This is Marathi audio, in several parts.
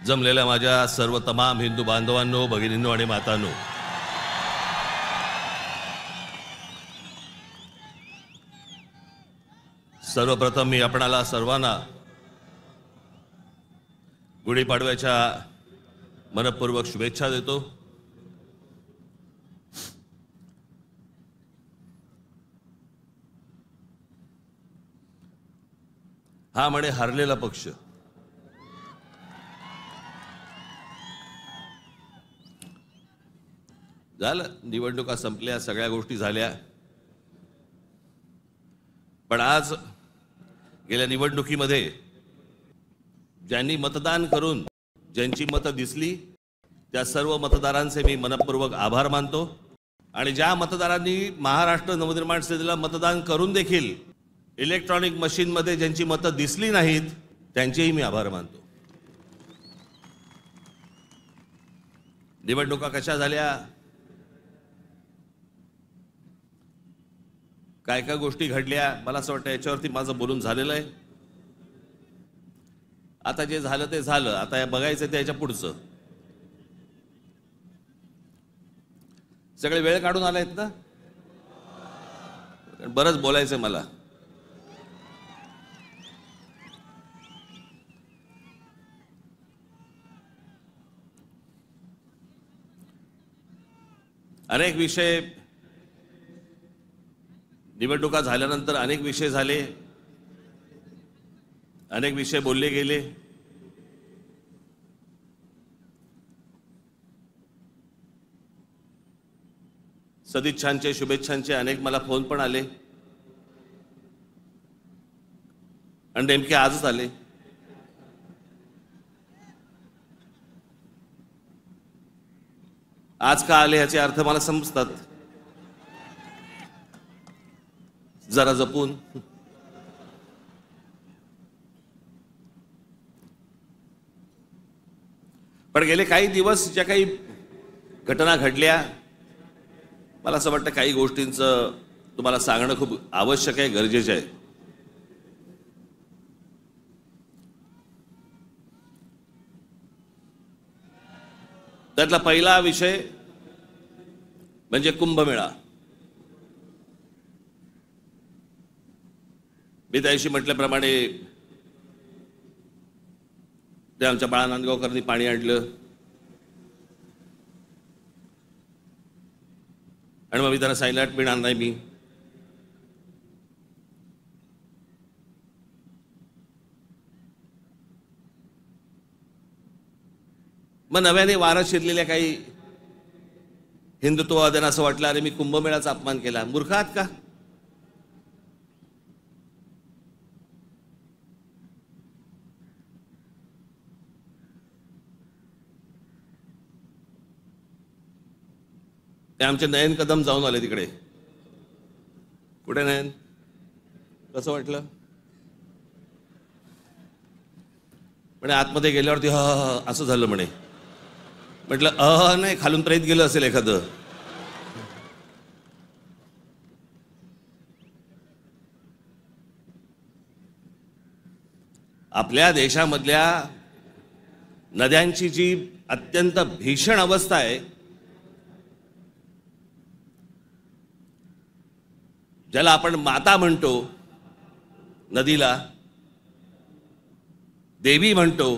जमलेल्या माझ्या सर्व तमाम हिंदू बांधवांनो, भगिनींनो आणि मातांनो, सर्वप्रथम मी आपणाला सर्वांना गुढीपाडव्याच्या मनपूर्वक शुभेच्छा देतो। हा म्हणे हरलेला पक्ष, झालं, निवडणुका संपल्या, सगळ्या गोष्टी झाल्या, पण आज गेल्या निवडणुकीमध्ये ज्यांनी मतदान करून ज्यांची मतं दिसली त्या सर्व मतदारांचे मी मनपूर्वक आभार मानतो। आणि ज्या मतदारांनी महाराष्ट्र नवनिर्माण सेनेला मतदान करून देखील इलेक्ट्रॉनिक मशीन मध्ये ज्यांची मतं दिसली नाहीत त्यांचेही मी आभार मानतो। निवडणुका कशा झाल्या, काय काय गोष्टी घडल्या, मला असं वाटतं याच्यावरती माझं बोलून झालेलं आहे। आता जे झालं ते झालं, आता बघायचं त्याच्या पुढचं। सगळे वेळ काढून आलायत ना, बरंच बोलायचं मला। अनेक विषय, निवडणुका झाल्यानंतर अनेक विषय झाले, अनेक विषय बोलले गेले। सदिच्छांचे, शुभेच्छांचे अनेक मला फोन पण आले आणि नेमके आजच आले। आज का आले याचे अर्थ मला समजतात, जरा जपून। पण गेले काही दिवस ज्या काही घटना घडल्या, मला असं वाटतं काही गोष्टींचं तुम्हाला सांगणं खूप आवश्यक आहे, गरजेचं आहे। त्यातला पहिला विषय म्हणजे कुंभमेळा। मी त्याशी म्हटल्याप्रमाणे ते आमच्या बाळा नांदगावकरांनी पाणी आणलं आणि मग मी त्यांना सांगितलं पिणार नाही मी। मग नव्याने वारं शिरलेल्या काही हिंदुत्ववाद्यांना असं वाटलं अरे मी कुंभमेळ्याचा अपमान केला। मूर्ख आहात का? ते आमचे नयन कदम जाऊन आले तिकडे। कुठे नयन, कसं वाटलं? म्हणे आतमध्ये गेल्यावरती हा असं झालं म्हणे। म्हटलं नाही, खालून प्रेत गेलं असेल एखादं। आपल्या देशामधल्या नद्यांची जी अत्यंत भीषण अवस्था आहे, ज्याला आपण माता म्हणतो, नदीला देवी म्हणतो,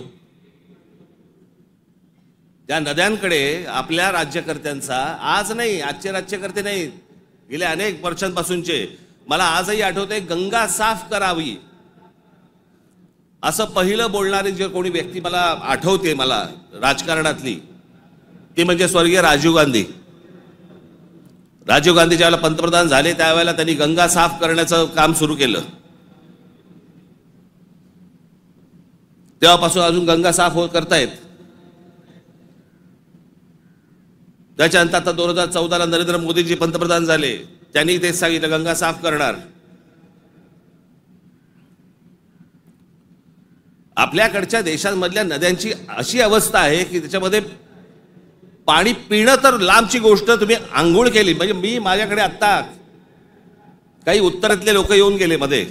त्या नद्यांकडे आपल्या राज्यकर्त्यांचा, आज नाही, आजचे राज्यकर्ते नाही, गेल्या अनेक वर्षांपासूनचे, मला आजही आठवते, गंगा साफ करावी असं पहिलं बोलणारी जे कोणी व्यक्ती मला आठवते मला राजकारणातली, ती म्हणजे स्वर्गीय राजीव गांधी। राजीव गांधी ज्यावेळेला पंतप्रधान झाले त्यावेळेला त्यांनी गंगा साफ करण्याचं काम सुरू केलं। तेव्हापासून अजून गंगा साफ करतायत। त्याच्यानंतर आता 2014ला नरेंद्र मोदीजी पंतप्रधान झाले, त्यांनी तेच सांगितलं गंगा साफ करणार। आपल्याकडच्या देशांमधल्या नद्यांची अशी अवस्था आहे की त्याच्यामध्ये पाणी पिणं तर लांबची गोष्ट, तुम्ही आंघोळ केली म्हणजे, मी माझ्याकडे आता काही उत्तरातले लोक येऊन गेले मध्ये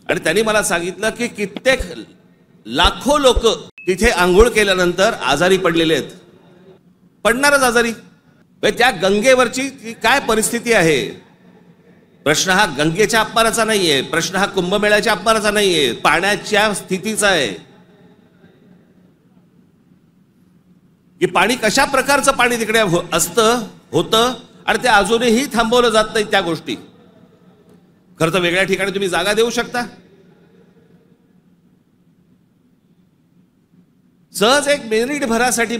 आणि त्यांनी मला सांगितलं की कित्येक लाखो लोक तिथे आंघोळ केल्यानंतर आजारी पडलेले आहेत, पडणारच आजारी. त्या गंगेवरची काय परिस्थिती आहे? प्रश्न हा गंगेच्या अपमानाचा नाहीये, प्रश्न हा कुंभमेळ्याच्या अपमानाचा नाहीये, पाण्याच्या स्थितीचा आहे की पाणी कशा प्रकारचं पाणी तिकडे असतं होतं आणि ते अजूनही थांबवलं जात नाही. त्या गोष्टी खरं तर वेगळ्या ठिकाणी तुम्ही जागा देऊ शकता. सहज एक मिनिट भरासाठी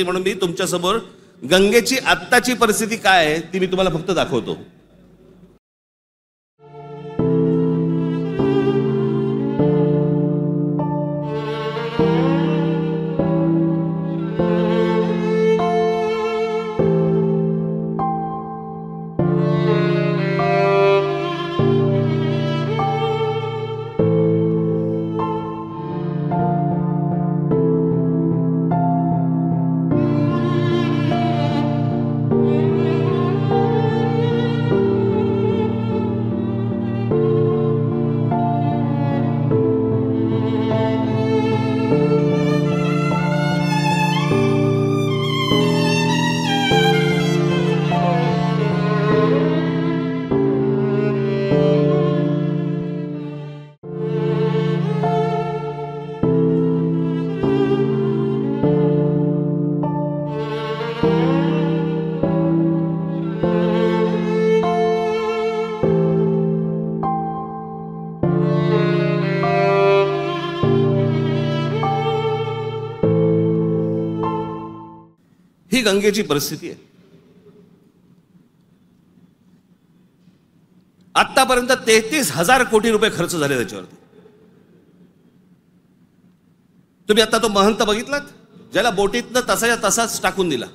म्हणून मी तुमच्या समोर गंगेची आत्ताची परिस्थिती काय आहे ती मी तुम्हाला फक्त दाखवतो. ही गंगेची परिस्थिती आहे. आतापर्यंत 33,000 कोटी रुपये खर्च झाले त्याच्यावरती. तुम्ही आता तो महंत बघितलात ज्याला बोटीतनं तसाच्या तसाच टाकून दिला.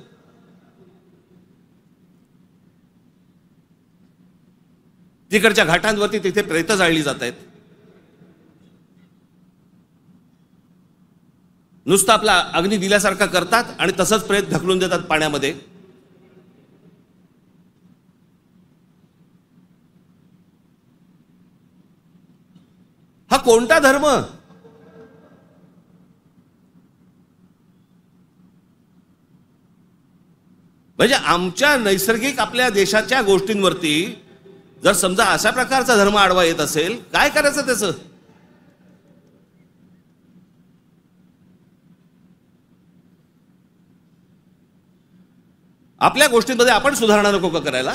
तिकडच्या घाटांवरती तिथे प्रेत जाळली जात आहेत. नुसतं आपला अग्नी दिल्यासारखा करतात आणि तसंच प्रेत ढकलून देतात पाण्यामध्ये. हा कोणता धर्म? म्हणजे आमच्या नैसर्गिक आपल्या देशाच्या गोष्टींवरती जर समजा अशा प्रकारचा धर्म आडवा येत असेल, काय करायचं त्याचं? आपल्या गोष्टींमध्ये आपण सुधारणा नको का करायला?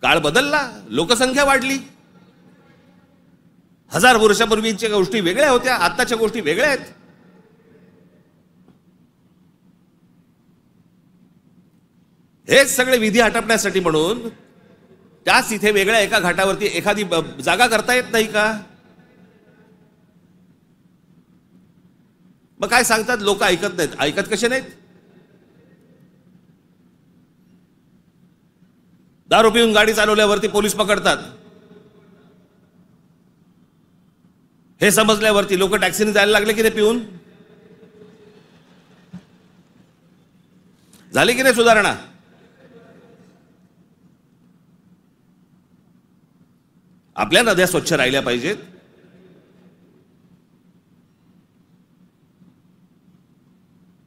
काळ बदलला, लोकसंख्या वाढली. 1000 वर्षापूर्वीच्या गोष्टी वेगळ्या होत्या, आताच्या गोष्टी वेगळ्या आहेत. हेच सगळे विधी आटपण्यासाठी म्हणून त्याच इथे वेगळ्या एका घाटावरती एखादी जागा करता येत नाही का? मग काय सांगतात लोक? ऐकत नाहीत. ऐकत कसे नाहीत? दारू पिऊन गाडी चालवल्यावरती पोलीस पकडतात. हे समजल्यावरती लोक टॅक्सीने जायला लागले की नाही? पिऊन झाली की नाही सुधारणा? आपल्या नद्या स्वच्छ राहिल्या पाहिजेत.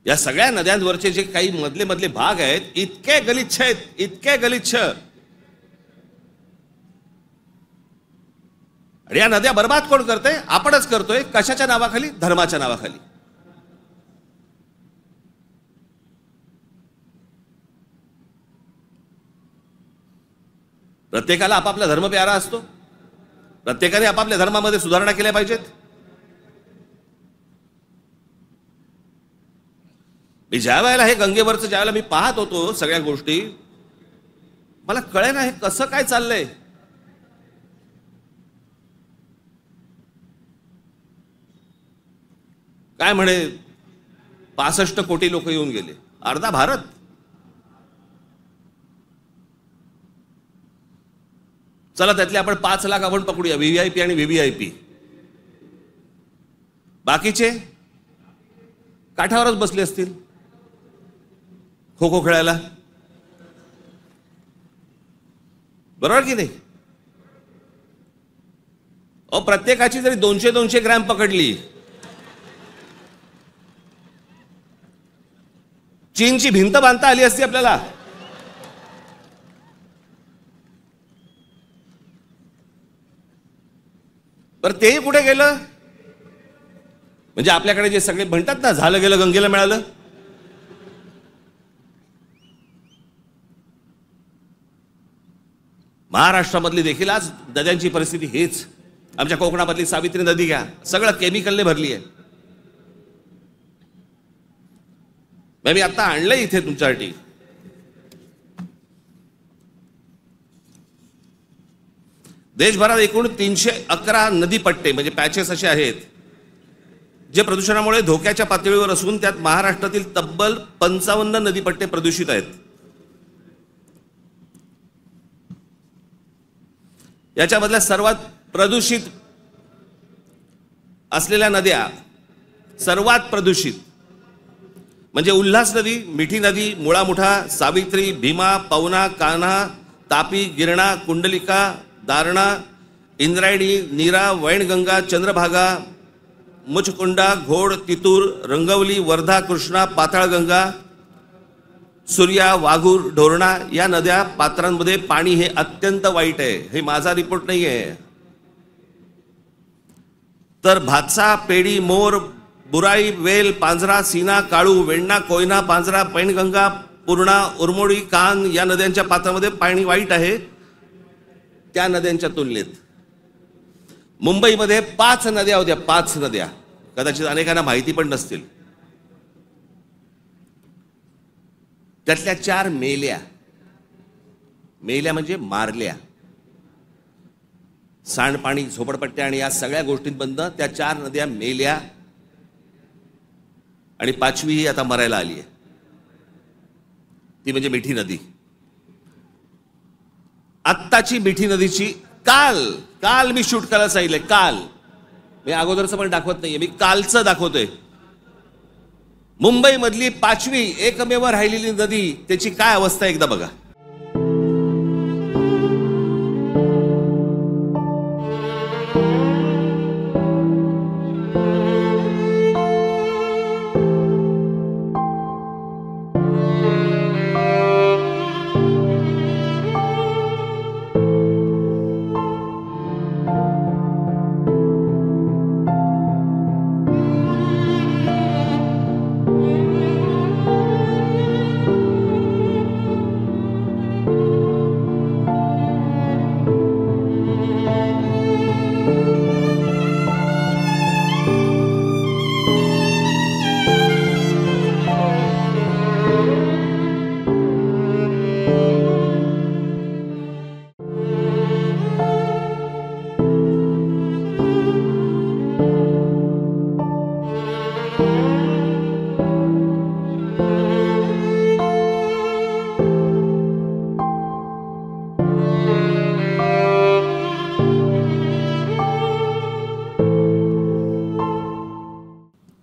या सगळ्या नद्यांवरचे जे काही मधले मधले भाग आहेत इतके गलिच्छ आहेत, इतके गलिच्छ. आणि या नद्या बर्बाद कोण करतोय? आपणच करतोय. कशाच्या नावाखाली? धर्माच्या नावाखाली. प्रत्येकाला आपापला धर्म प्यारा असतो. प्रत्येकाने आपापल्या धर्मामध्ये सुधारणा केल्या पाहिजेत. मी ज्या वेळेला हे गंगेवरचं ज्यावेळेला मी पाहत होतो सगळ्या गोष्टी, मला कळेना हे कसं काय चाललंय. काय म्हणे 65 कोटी लोक येऊन गेले, अर्धा भारत. चला त्यातले आपण 5 लाख आपण पकडूया, व्हीव्हीआयपी आणि व्हीव्हीआयपी. बाकीचे काठावरच बसले असतील खो खो खेळायला. बरोबर की नाही? प्रत्येकाची जरी 200-200 ग्रॅम पकडली, चीनची भिंत बांधता आली असती आपल्याला. बरं तेही कुठे गेलं? म्हणजे आपल्याकडे जे सगळे म्हणतात ना, झालं गेलं गंगेला मिळालं. महाराष्ट्रामधली देखील आज नद्यांची परिस्थिती हेच. आमच्या कोकणामधली सावित्री नदी घ्या, सगळं केमिकलने भरली आहे. मी आता आणलंय इथे तुमच्यासाठी. देशभरात एकूण 311 नदीपट्टे म्हणजे पॅचेस असे आहेत जे प्रदूषणामुळे धोक्याच्या पातळीवर असून त्यात महाराष्ट्रातील तब्बल 55 नदीपट्टे प्रदूषित आहेत. याच्यामधल्या सर्वात प्रदूषित असलेल्या नद्या, सर्वात प्रदूषित म्हणजे उल्हास नदी, मिठी नदी, मुळा मुठा, सावित्री, भीमा, पवना, कान्हा, तापी, गिरणा, कुंडलिका, दारणा, इंद्रायणी, नीरा, वैनगंगा, चंद्रभागा, मुचकुंडा, घोड, तितूर, रंगवली, वर्धा, कृष्णा, पाताळगंगा, सूर्या, वाघूर, ढोरणा या नद्या पात्रांमध्ये पाणी हे अत्यंत वाईट आहे. हे माझा रिपोर्ट नाही आहे. तर भातसा, पेडी, मोर, बुराई, वेल, पांझरा, सीना, काळू, वेण्णा, कोयना, पांझरा, पैनगंगा, पूर्णा, उरमोडी, कान या नद्यांच्या पात्रामध्ये पाणी वाईट आहे. त्या नद्यांच्या तुलनेत मुंबईमध्ये 5 नद्या होत्या, 5 नद्या. कदाचित अनेकांना माहिती पण नसतील. त्यातल्या 4 मेल्या. मेल्या म्हणजे मारल्या. सांडपाणी, झोपडपट्ट्या आणि या सगळ्या गोष्टींबद्दल त्या 4 नद्या मेल्या आणि 5वी ही आता मरायला आली आहे. ती म्हणजे मिठी नदी. आत्ताची मिठी नदीची काल मी शूट करायला सांगितलंय. काल मी अगोदरचं पण दाखवत नाहीये, मी कालचं दाखवतोय. मुंबई मधली 5वी एकमेव राहिलेली नदी, त्याची काय अवस्था एकदा बघा.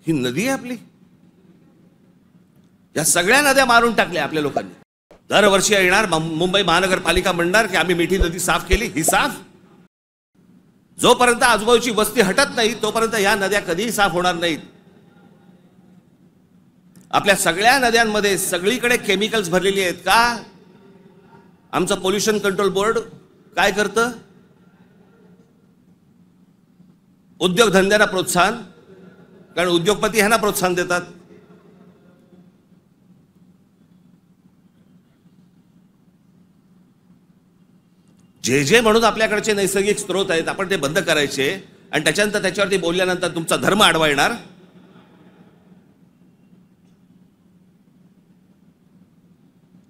ही नदी आहे आपली. या सगळ्या नद्या मारून टाकल्या आपल्या लोकांनी. दरवर्षी येणार मुंबई महानगरपालिका म्हणणार की आम्ही मिठी नदी साफ केली. ही साफ जोपर्यंत आजूबाजूची वस्ती हटत नाही तोपर्यंत ह्या नद्या कधीही साफ होणार नाहीत. आपल्या सगळ्या नद्यांमध्ये सगळीकडे केमिकल्स भरलेली आहेत. का? आमचं पोल्युशन कंट्रोल बोर्ड काय करतं? उद्योगधंद्यांना प्रोत्साहन, कारण उद्योगपती ह्यांना प्रोत्साहन देतात. जे म्हणून आपल्याकडचे नैसर्गिक स्रोत आहेत आपण ते बंद करायचे आणि त्याच्यानंतर त्याच्यावरती बोलल्यानंतर तुमचा धर्म आडवा येणार.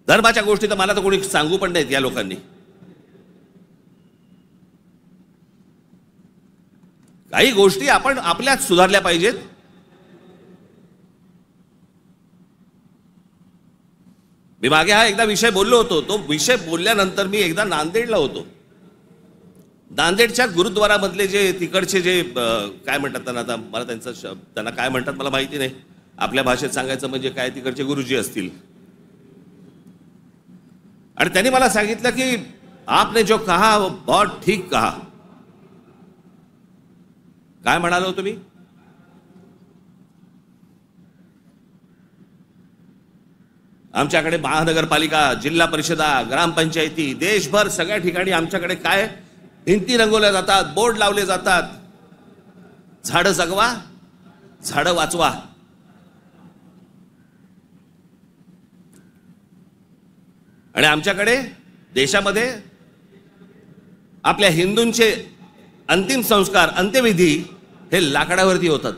धर्माच्या गोष्टी तर मला तर कोणी सांगू पण नाहीत या लोकांनी. काही गोष्टी आपण आपल्याच सुधारल्या पाहिजेत. मी मागे हा एकदा विषय बोललो होतो. तो विषय बोलल्यानंतर मी एकदा नांदेडला होतो. नांदेडच्या गुरुद्वारामधले जे तिकडचे जे काय म्हणतात त्यांना, आता मला त्यांना काय म्हणतात मला माहिती नाही. आपल्या भाषेत सांगायचं म्हणजे काय, तिकडचे गुरुजी असतील. आणि त्यांनी मला सांगितलं की आपने जो कहा वो बहुत ठीक कहा. काय म्हणालो तुम्ही? आमच्याकडे महानगरपालिका, जिल्हा परिषदा, ग्रामपंचायती, देशभर सगळ्या ठिकाणी आमच्याकडे काय भिंती रंगवल्या जातात, बोर्ड लावले जातात, झाडं जगवा, झाडं वाचवा. आणि आमच्याकडे देशामध्ये आपल्या हिंदूंचे अंतिम संस्कार, अंत्यविधी हे लाकडावरती होतात.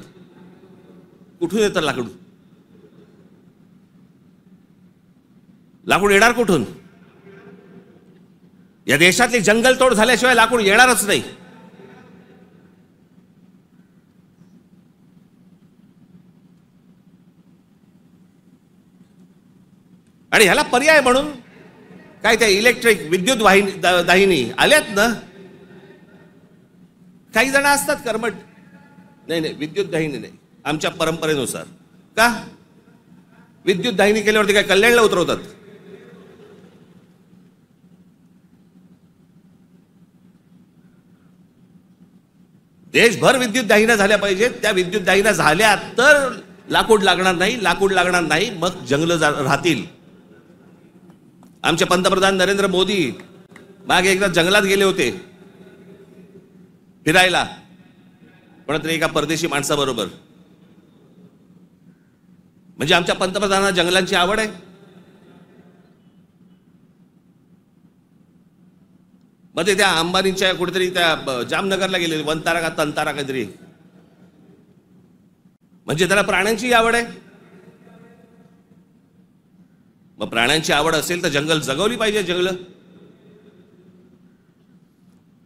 कुठून येतं लाकूड? लाकूड येणार कुठून? या देशातली जंगलतोड झाल्याशिवाय लाकूड येणारच नाही. आणि ह्याला पर्याय म्हणून काय त्या इलेक्ट्रिक विद्युत दाहिनी आल्यात ना. काही जण असतात कर्मठ, नाही नाही विद्युत दाहिनी नाही, आमच्या परंपरेनुसार. का विद्युत दाहिनी केल्यावरती काय कल्याणला उतरवतात? देशभर विद्युत दाहिन्या झाल्या पाहिजेत. त्या विद्युत दाहिन्या झाल्या तर लाकूड लागणार नाही. लाकूड लागणार नाही मग जंगल राहतील. आमचे पंतप्रधान नरेंद्र मोदी मागे एकदा जंगलात गेले होते फिरायला, कोणतरी एका परदेशी माणसाबरोबर. म्हणजे आमच्या पंतप्रधानांना जंगलांची आवड आहे. मग ते त्या अंबानीच्या कुठेतरी त्या जामनगरला गेले, वनतारा का तंतारा काहीतरी. म्हणजे त्याला प्राण्यांची आवड आहे. मग प्राण्यांची आवड असेल तर जंगल जगवली पाहिजे. जंगल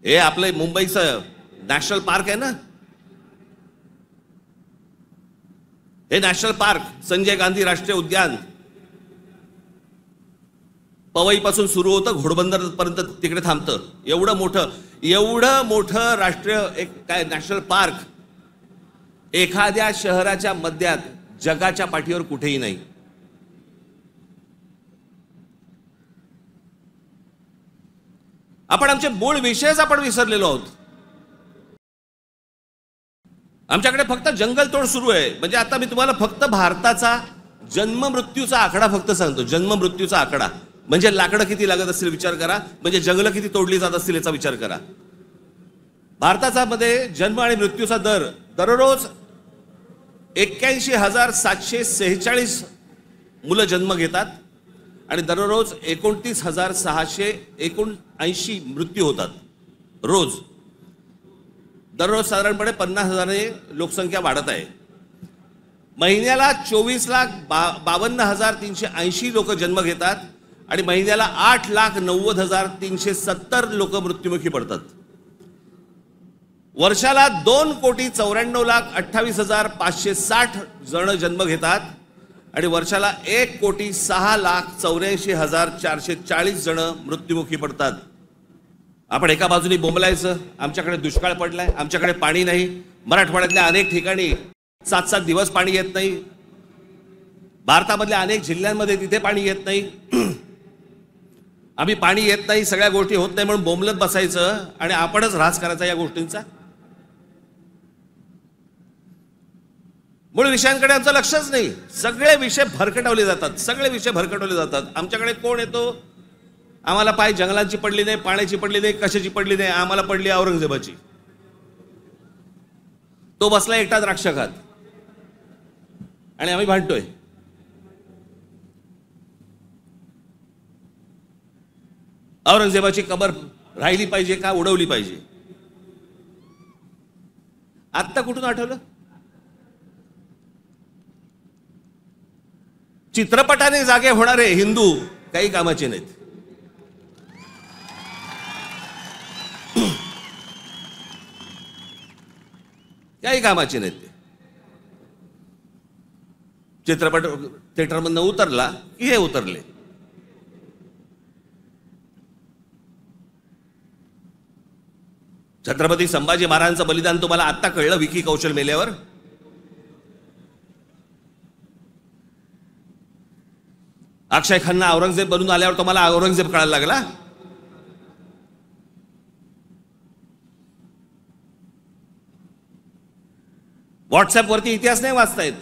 हे आपलं मुंबईचं नॅशनल पार्क आहे ना, हे नॅशनल पार्क संजय गांधी राष्ट्रीय उद्यान पवई पासून सुरू होतं, घोडबंदर पर्यंत तिकडे थांबतं. एवढं मोठं राष्ट्रीय एक काय नॅशनल पार्क एखाद्या शहराच्या मध्यात जगाच्या पाठीवर कुठेही नाही. आपण आमचे मूळ विषयच आपण विसरलेलो आहोत. आमच्याकडे फक्त जंगलतोड सुरू आहे. म्हणजे आता मी तुम्हाला फक्त भारताचा जन्म मृत्यूचा आकडा फक्त सांगतो. जन्म मृत्यूचा आकडा म्हणजे लाकडं किती लागत असतील विचार करा, म्हणजे जंगलं किती तोडली जात असतील याचा विचार करा. भारताचा मध्ये जन्म आणि मृत्यूचा दर दररोज 81,746 मुलं जन्म घेतात आणि दररोज 29,679 मृत्यू होतात रोज. दररोज साधारणपणे 50,000 लोकसंख्या वाढत आहे. महिन्याला 24,52,380 लोक जन्म घेतात आणि महिन्याला 8,90,370 लोक मृत्युमुखी पडतात. वर्षाला 2,94,28,560 जण जन्म घेतात आणि वर्षाला 1,06,84,440 जण मृत्युमुखी पडतात. आपण एका बाजूने बोंबलायचं, आमच्याकडे दुष्काळ पडलाय, आमच्याकडे पाणी नाही. मराठवाड्यातल्या अनेक ठिकाणी 7-7 दिवस पाणी येत नाही. भारतामधल्या अनेक जिल्ह्यांमध्ये तिथे पाणी येत नाही. आम्ही पाणी येत नाही, सगळ्या गोष्टी होत नाही म्हणून बोंबलत बसायचं आणि आपणच ऱ्हास करायचा या गोष्टींचा. मूळ विषयांकडे आमचं लक्षच नाही. सगळे विषय भरकटवले जातात, सगळे विषय भरकटवले जातात. आमच्याकडे कोण येतो, आम्हाला पाय जंगलांची पडली नाही, पाण्याची पडली नाही, कशाची पडली नाही, आम्हाला पडली औरंगजेबाची. तो बसला एकटा द्राक्ष खात आणि आम्ही भांडतोय. औरंगजेबाची कबर राहिली पाहिजे का उडवली पाहिजे? आत्ता कुठून आठवलं? चित्रपटाने जागे होणारे हिंदू काही कामाचे नाहीत. काही कामाचे नाहीत ते. चित्रपट थिएटरमधनं उतरला की हे उतरले. छत्रपती संभाजी महाराजांचं बलिदान तुम्हाला आत्ता कळलं विकी कौशल मेल्यावर? अक्षय खन्ना औरंगजेब बनून आल्यावर तुम्हाला औरंगजेब कळायला लागला? व्हॉट्सअपवरती इतिहास नाही वाचतायत.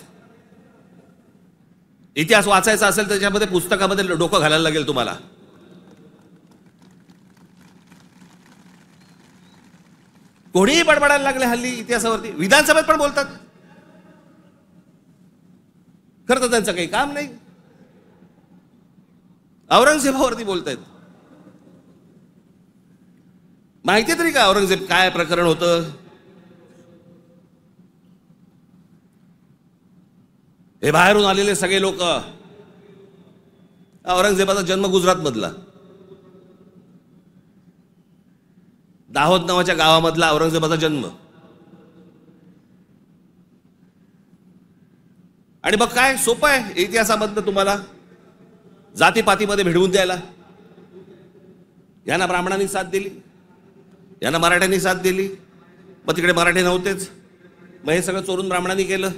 इतिहास वाचायचा असेल त्याच्यामध्ये पुस्तकामध्ये डोकं घालायला लागेल तुम्हाला. कोणीही बडबडायला लागले हल्ली इतिहासावरती. विधानसभेत पण बोलतात. खरं तर त्यांचं काही काम नाही. औरंगजेबावरती बोलतायत. माहिती तरी का औरंगजेब काय प्रकरण होतं? हे बाहेरून आलेले सगळे लोक. औरंगजेबाचा जन्म गुजरात मधला, दाहोद नावाच्या गावामधला औरंगजेबाचा जन्म. आणि मग काय सोपं आहे इतिहासामधनं तुम्हाला जातीपातीमध्ये भिडवून द्यायला. यांना ब्राह्मणांनी साथ दिली, यांना मराठ्यांनी साथ दिली, मग तिकडे मराठी नव्हतेच, मग हे सगळं चोरून ब्राह्मणांनी केलं.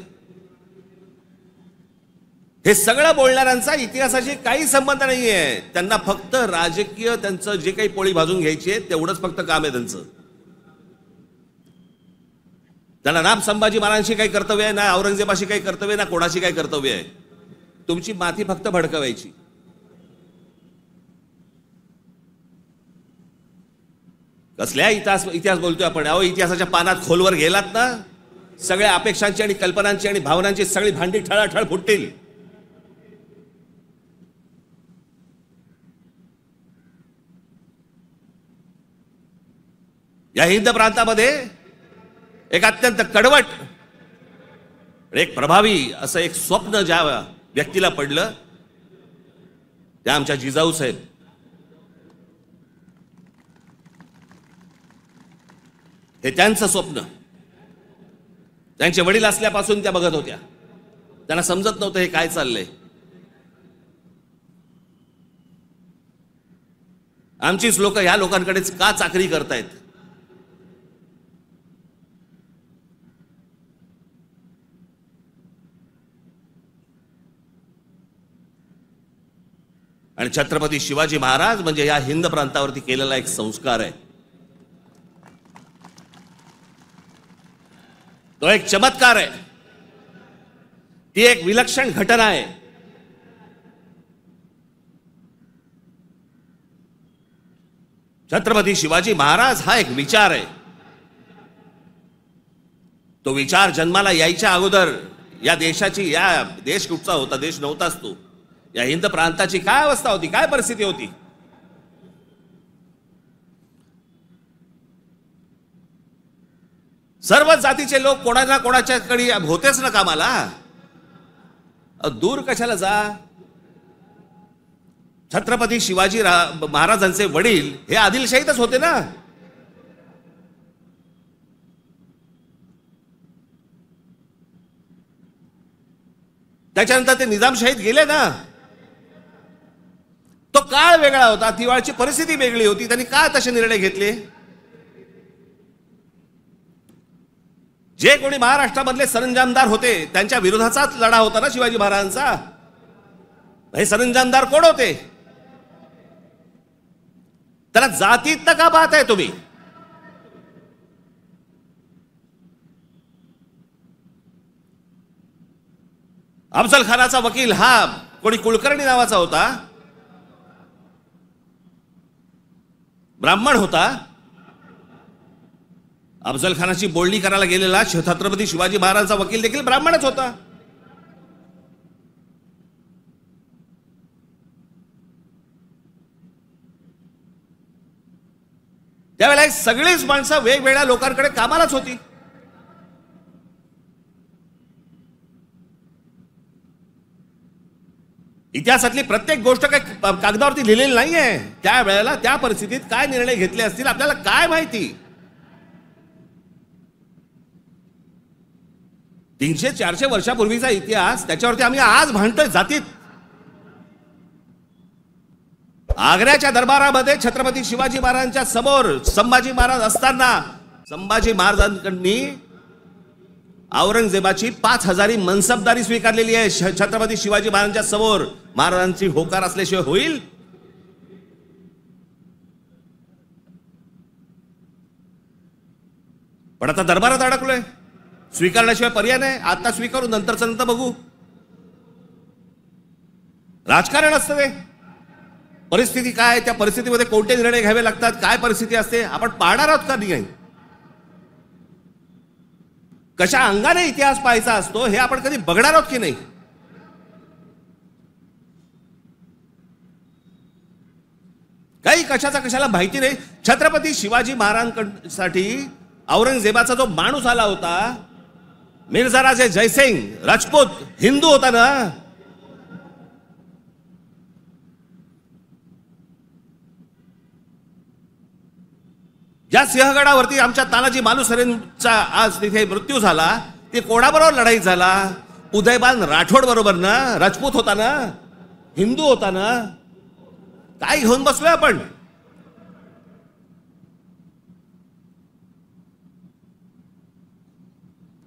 हे सगळं बोलणाऱ्यांचा इतिहासाशी काही संबंध नाहीये. त्यांना फक्त राजकीय त्यांचं जे काही पोळी भाजून घ्यायची आहे तेवढंच फक्त काम आहे त्यांचं. त्यांना ना संभाजी महाराजांशी काही कर्तव्य आहे, ना औरंगजेबाशी काही कर्तव्य, ना कोणाशी काही कर्तव्य आहे. तुमची माथी फक्त भडकवायची. कसल्या इतिहास बोलतोय आपण? अहो, इतिहासाच्या पानात खोलवर गेलात ना, सगळ्या अपेक्षांची आणि कल्पनांची आणि भावनांची सगळी भांडी ठळाठळ फुटतील. या हिंद प्रांतामध्ये एक अत्यंत कडवट, एक प्रभावी असं एक स्वप्न ज्या व्यक्तीला पडलं त्या आमच्या जिजाऊ साहेब. हे त्यांचं स्वप्न त्यांचे वडील असल्यापासून त्या बघत होत्या. त्यांना समजत नव्हतं हे काय चाललंय. आमचीच लोक ह्या लोकांकडेच का चाकरी करतायत? आणि छत्रपती शिवाजी महाराज म्हणजे या हिंद प्रांतावरती केलेला एक संस्कार आहे. तो एक चमत्कार आहे. ती एक विलक्षण घटना आहे. छत्रपती शिवाजी महाराज हा एक विचार आहे. तो विचार जन्माला यायच्या अगोदर या देशाची, या देश कुठचा होता? देश नव्हताच तो. या हिंद प्रांताची काय अवस्था होती, काय परिस्थिती होती? सर्व जातीचे लोक कोणाला कोणाच्याकडे होतेच ना कामाला. दूर कशाला जा. छत्रपती शिवाजी महाराजांचे वडील हे आदिलशाहीतच होते ना. त्याच्यानंतर ते निजामशाहीत गेले ना. तो काळ वेगळा होता, ती वेळची परिस्थिती वेगळी होती. त्यांनी का तसे निर्णय घेतले? जे कोणी महाराष्ट्रामधले सरंजामदार होते त्यांच्या विरोधाचाच लढा होता ना शिवाजी महाराजांचा. हे सरंजामदार कोण होते? त्याला जातीत का पाहताय तुम्ही? अफजल खानाचा वकील हा कोणी कुलकर्णी नावाचा होता, ब्राह्मण होता. अफजल खानाची बोलणी करायला गेलेला छत्रपती शिवाजी महाराजांचा वकील देखील ब्राह्मणच होता. त्यावेळेला सगळीच माणसं वेगवेगळ्या लोकांकडे कामालाच होती. इतिहासातली प्रत्येक गोष्ट काही कागदावरती लिहिलेली नाहीये. त्यावेळेला त्या परिस्थितीत काय निर्णय घेतले असतील आपल्याला काय माहिती. 300-400 वर्षापूर्वीचा इतिहास, त्याच्यावरती आम्ही आज भांडतोय जातीत. आग्र्याच्या दरबारामध्ये छत्रपती शिवाजी महाराजांच्या समोर संभाजी महाराज असताना संभाजी महाराजांनी औरंगजेबाची 5000 मनसबदारी स्वीकारलेली आहे. छत्रपती शिवाजी महाराजांच्या समोर महाराजांची होकार असल्याशिवाय होईल? पण आता दरबारात अडकलोय. स्वीकारण्याशिवाय पर्याय नाही. आता स्वीकारू, नंतरचं नंतर बघू. राजकारण असतं ते. परिस्थिती काय, त्या परिस्थितीमध्ये कोणते निर्णय घ्यावे लागतात, काय परिस्थिती असते आपण पाहणार आहोत का नाही. कशा अंगाने इतिहास पाहायचा असतो हे आपण कधी बघणार आहोत की नाही. काही कशाचा कशाला माहिती नाही. छत्रपती शिवाजी महाराजांसाठी औरंगजेबाचा जो माणूस आला होता, मिर्झा राजे जयसिंग राजपूत हिंदू होता ना. ज्या सिंहगडावरती आमच्या तानाजी मालुसरेंचा आज तिथे मृत्यू झाला, ते कोणाबरोबर लढाई झाला? उदयबान राठोड बरोबर ना. राजपूत होता ना, हिंदू होता ना. काय घेऊन बसलोय आपण?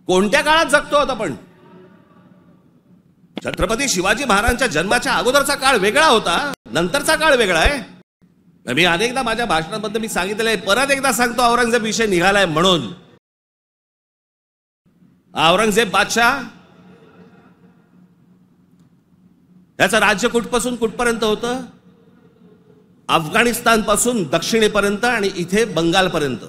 कोणत्या काळात जगतो आहोत आपण? छत्रपती शिवाजी महाराजांच्या जन्माच्या अगोदरचा काळ वेगळा होता, नंतरचा काळ वेगळा आहे. मी अनेकदा माझ्या भाषणाबद्दल मी सांगितलंय, परत एकदा सांगतो, औरंगजेब विषय निघालाय म्हणून. औरंगजेब बादशाह याचं राज्य कुठपासून कुठपर्यंत होतं? अफगाणिस्तान पासून दक्षिणेपर्यंत आणि इथे बंगालपर्यंत.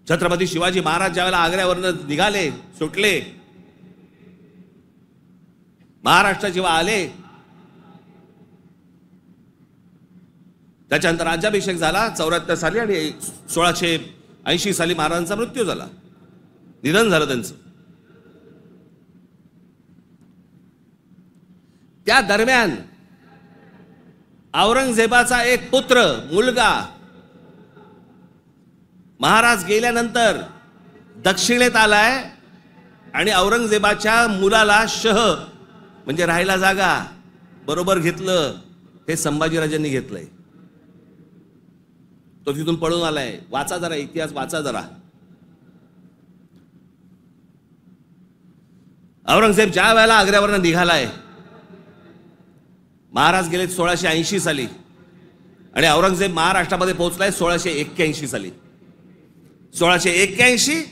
छत्रपती शिवाजी महाराज ज्यावेळेला आग्र्यावरनं निघाले, सुटले, महाराष्ट्र जेव्हा आले, त्याच्यानंतर राज्याभिषेक झाला 74 साली आणि 1680 साली महाराजांचा मृत्यू झाला, निधन झालं त्यांचं. त्या दरम्यान औरंगजेबाचा एक पुत्र, मुलगा, महाराज गेल्यानंतर दक्षिणेत आलाय आणि औरंगजेबाच्या मुलाला शह म्हणजे राहायला जागा बरोबर घेतलं. हे संभाजीराजांनी घेतलंय. तो तिथून पळून आलाय. वाचा जरा इतिहास, वाचा जरा. औरंगजेब ज्या वेळेला आग्र्यावरनं निघालाय, महाराज गेले 1680 साली आणि औरंगजेब महाराष्ट्रामध्ये पोहोचलाय 1681 साली. 1681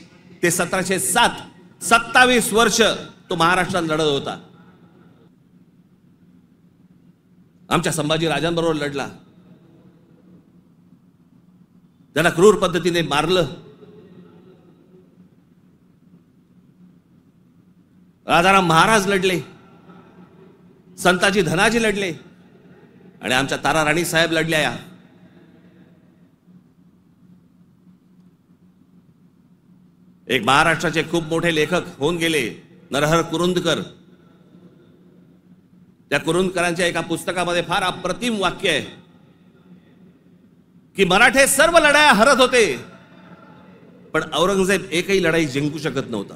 ते 1707, 27 वर्ष तो महाराष्ट्रात लढत होता. आमच्या संभाजी राजांबरोबर लढला. त्यांना क्रूर पद्धतीने मारलं. राजाराम महाराज लढले, संताजी धनाजी लढले आणि आमच्या तारा राणी साहेब लढल्या. या एक महाराष्ट्राचे खूप मोठे लेखक होऊन गेले, नरहर कुरुंदकर. त्या कुरुंदकरांच्या एका पुस्तकामध्ये फार अप्रतिम वाक्य आहे की मराठे सर्व लढाया हरत होते, पण औरंगजेब एकही लढाई जिंकू शकत नव्हता.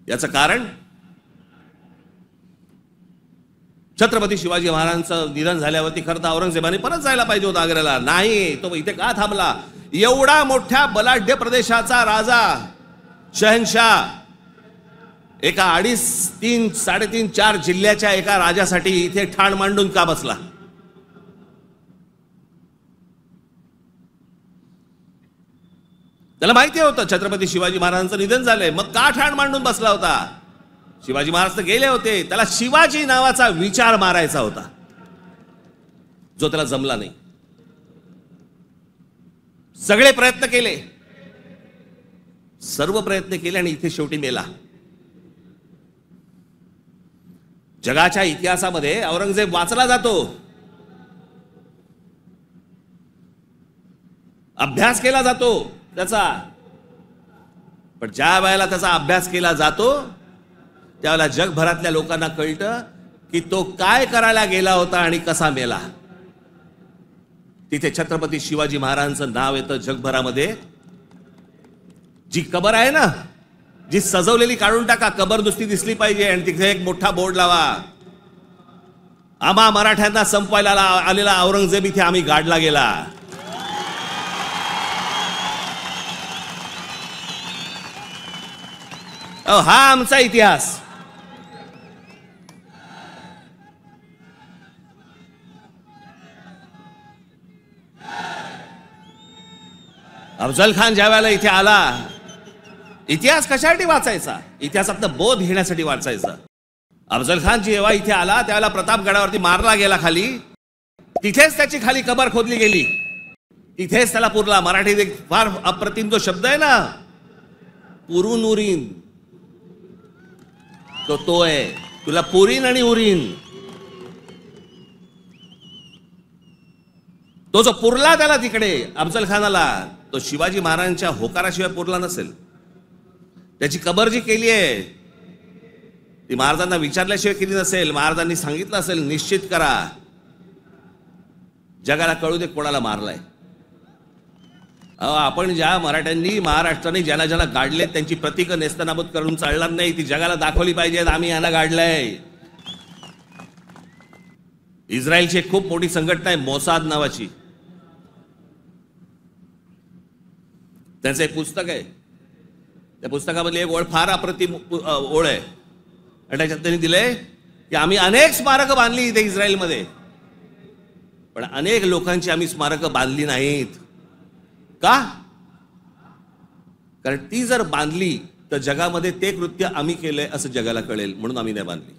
याचं कारण छत्रपती शिवाजी महाराजांचं निधन झाल्यावरती खरं तर औरंगजेबाने परत जायला पाहिजे होता आग्र्याला. नाही, तो इथे का थांबला? एवढा मोठ्या बलाढ्य प्रदेशाचा राजा, शहनशाह, एका 2.5, 3, 3.5, 4 जिल्ह्याच्या एका राजासाठी इथे ठाण मांडून का बसला? त्याला माहिती होतं छत्रपती शिवाजी महाराजांचं निधन झालंय, मग का ठाण मांडून बसला होता? शिवाजी महाराज तर गेले होते, त्याला शिवाजी नावाचा विचार मारायचा होता, जो त्याला जमला नाही. सगळे प्रयत्न केले, सर्व प्रयत्न केले आणि इथे शेवटी मेला. जगाच्या इतिहासामध्ये औरंगजेब वाचला जातो, अभ्यास केला जातो त्याचा, पण ज्या वेळेला त्याचा अभ्यास केला जातो त्यावेळेला जगभरातल्या लोकांना कळतं की तो काय करायला गेला होता आणि कसा मेला. तिथे छत्रपती शिवाजी महाराजांचं नाव येतं जगभरामध्ये. जी कबर आहे ना, जी सजवलेली काढून टाका, कबर नुसती दिसली पाहिजे आणि तिथे एक मोठा बोर्ड लावा, आम्हा मराठ्यांना संपवायला आलेला औरंगजेब इथे आम्ही गाडला गेला. हा आमचा इतिहास. अफजल खान ज्या वेळेला इथे आला, इतिहास कशासाठी वाचायचा? इतिहासातनं बोध घेण्यासाठी वाचायचा. अफजल खान जेव्हा इथे आला त्यावेळेला प्रतापगडावरती मारला गेला खाली, तिथेच त्याची खाली कबर खोदली गेली, तिथेच त्याला पुरला. मराठीत एक फार अप्रतिम जो शब्द आहे ना, पुरून उरीन, तो आहे. तुला पुरीन आणि उरीन. तो जो पुरला त्याला तिकडे अफजल खानाला, तो शिवाजी महाराजांच्या होकाराशिवाय पुरला नसेल. त्याची कबर जी केली आहे ती महाराजांना विचारल्याशिवाय केली नसेल. महाराजांनी सांगितलं असेल, निश्चित करा, जगाला कळू दे कोणाला मारलाय. आपण ज्या मराठ्यांनी महाराष्ट्राने ज्याला ज्याला गाडले त्यांची प्रतीकं नेस्तनाबूत करून चालणार नाही, ती जगाला दाखवली पाहिजेत, आम्ही यांना गाडलंय. इस्रायलची एक खूप मोठी संघटना आहे मोसाद नावाची. त्यांचं एक पुस्तक आहे, त्या पुस्तकामधली एक ओळ फार अप्रतिम ओळ आहे. आणि त्याच्यात त्यांनी दिलंय की आम्ही अनेक स्मारकं बांधली इथे इस्रायलमध्ये, पण अनेक लोकांची आम्ही स्मारकं बांधली नाहीत. का? कारण ती जर बांधली तर जगामध्ये ते कृत्य आम्ही केलंय असं जगाला कळेल, म्हणून आम्ही नाही बांधली.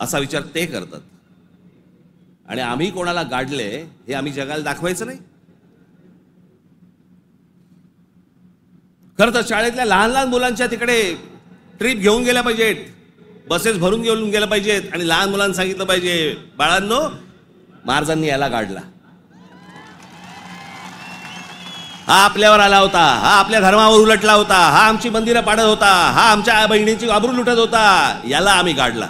असा विचार ते करतात. आणि आम्ही कोणाला गाडले हे आम्ही जगाला दाखवायचं नाही. खरं तर शाळेतल्या लहान लहान मुलांच्या तिकडे ट्रिप घेऊन गेल्या पाहिजेत, बसेस भरून घेऊन गेल्या पाहिजेत, आणि लहान मुलांना सांगितलं पाहिजे, बाळांनो, महाराजांनी याला गाडला, हा आपल्यावर आला होता, हा आपल्या धर्मावर उलटला होता, हा आमची मंदिरं पाडत होता, हा आमच्या बहिणींची आबरू लुटत होता, याला आम्ही गाडला.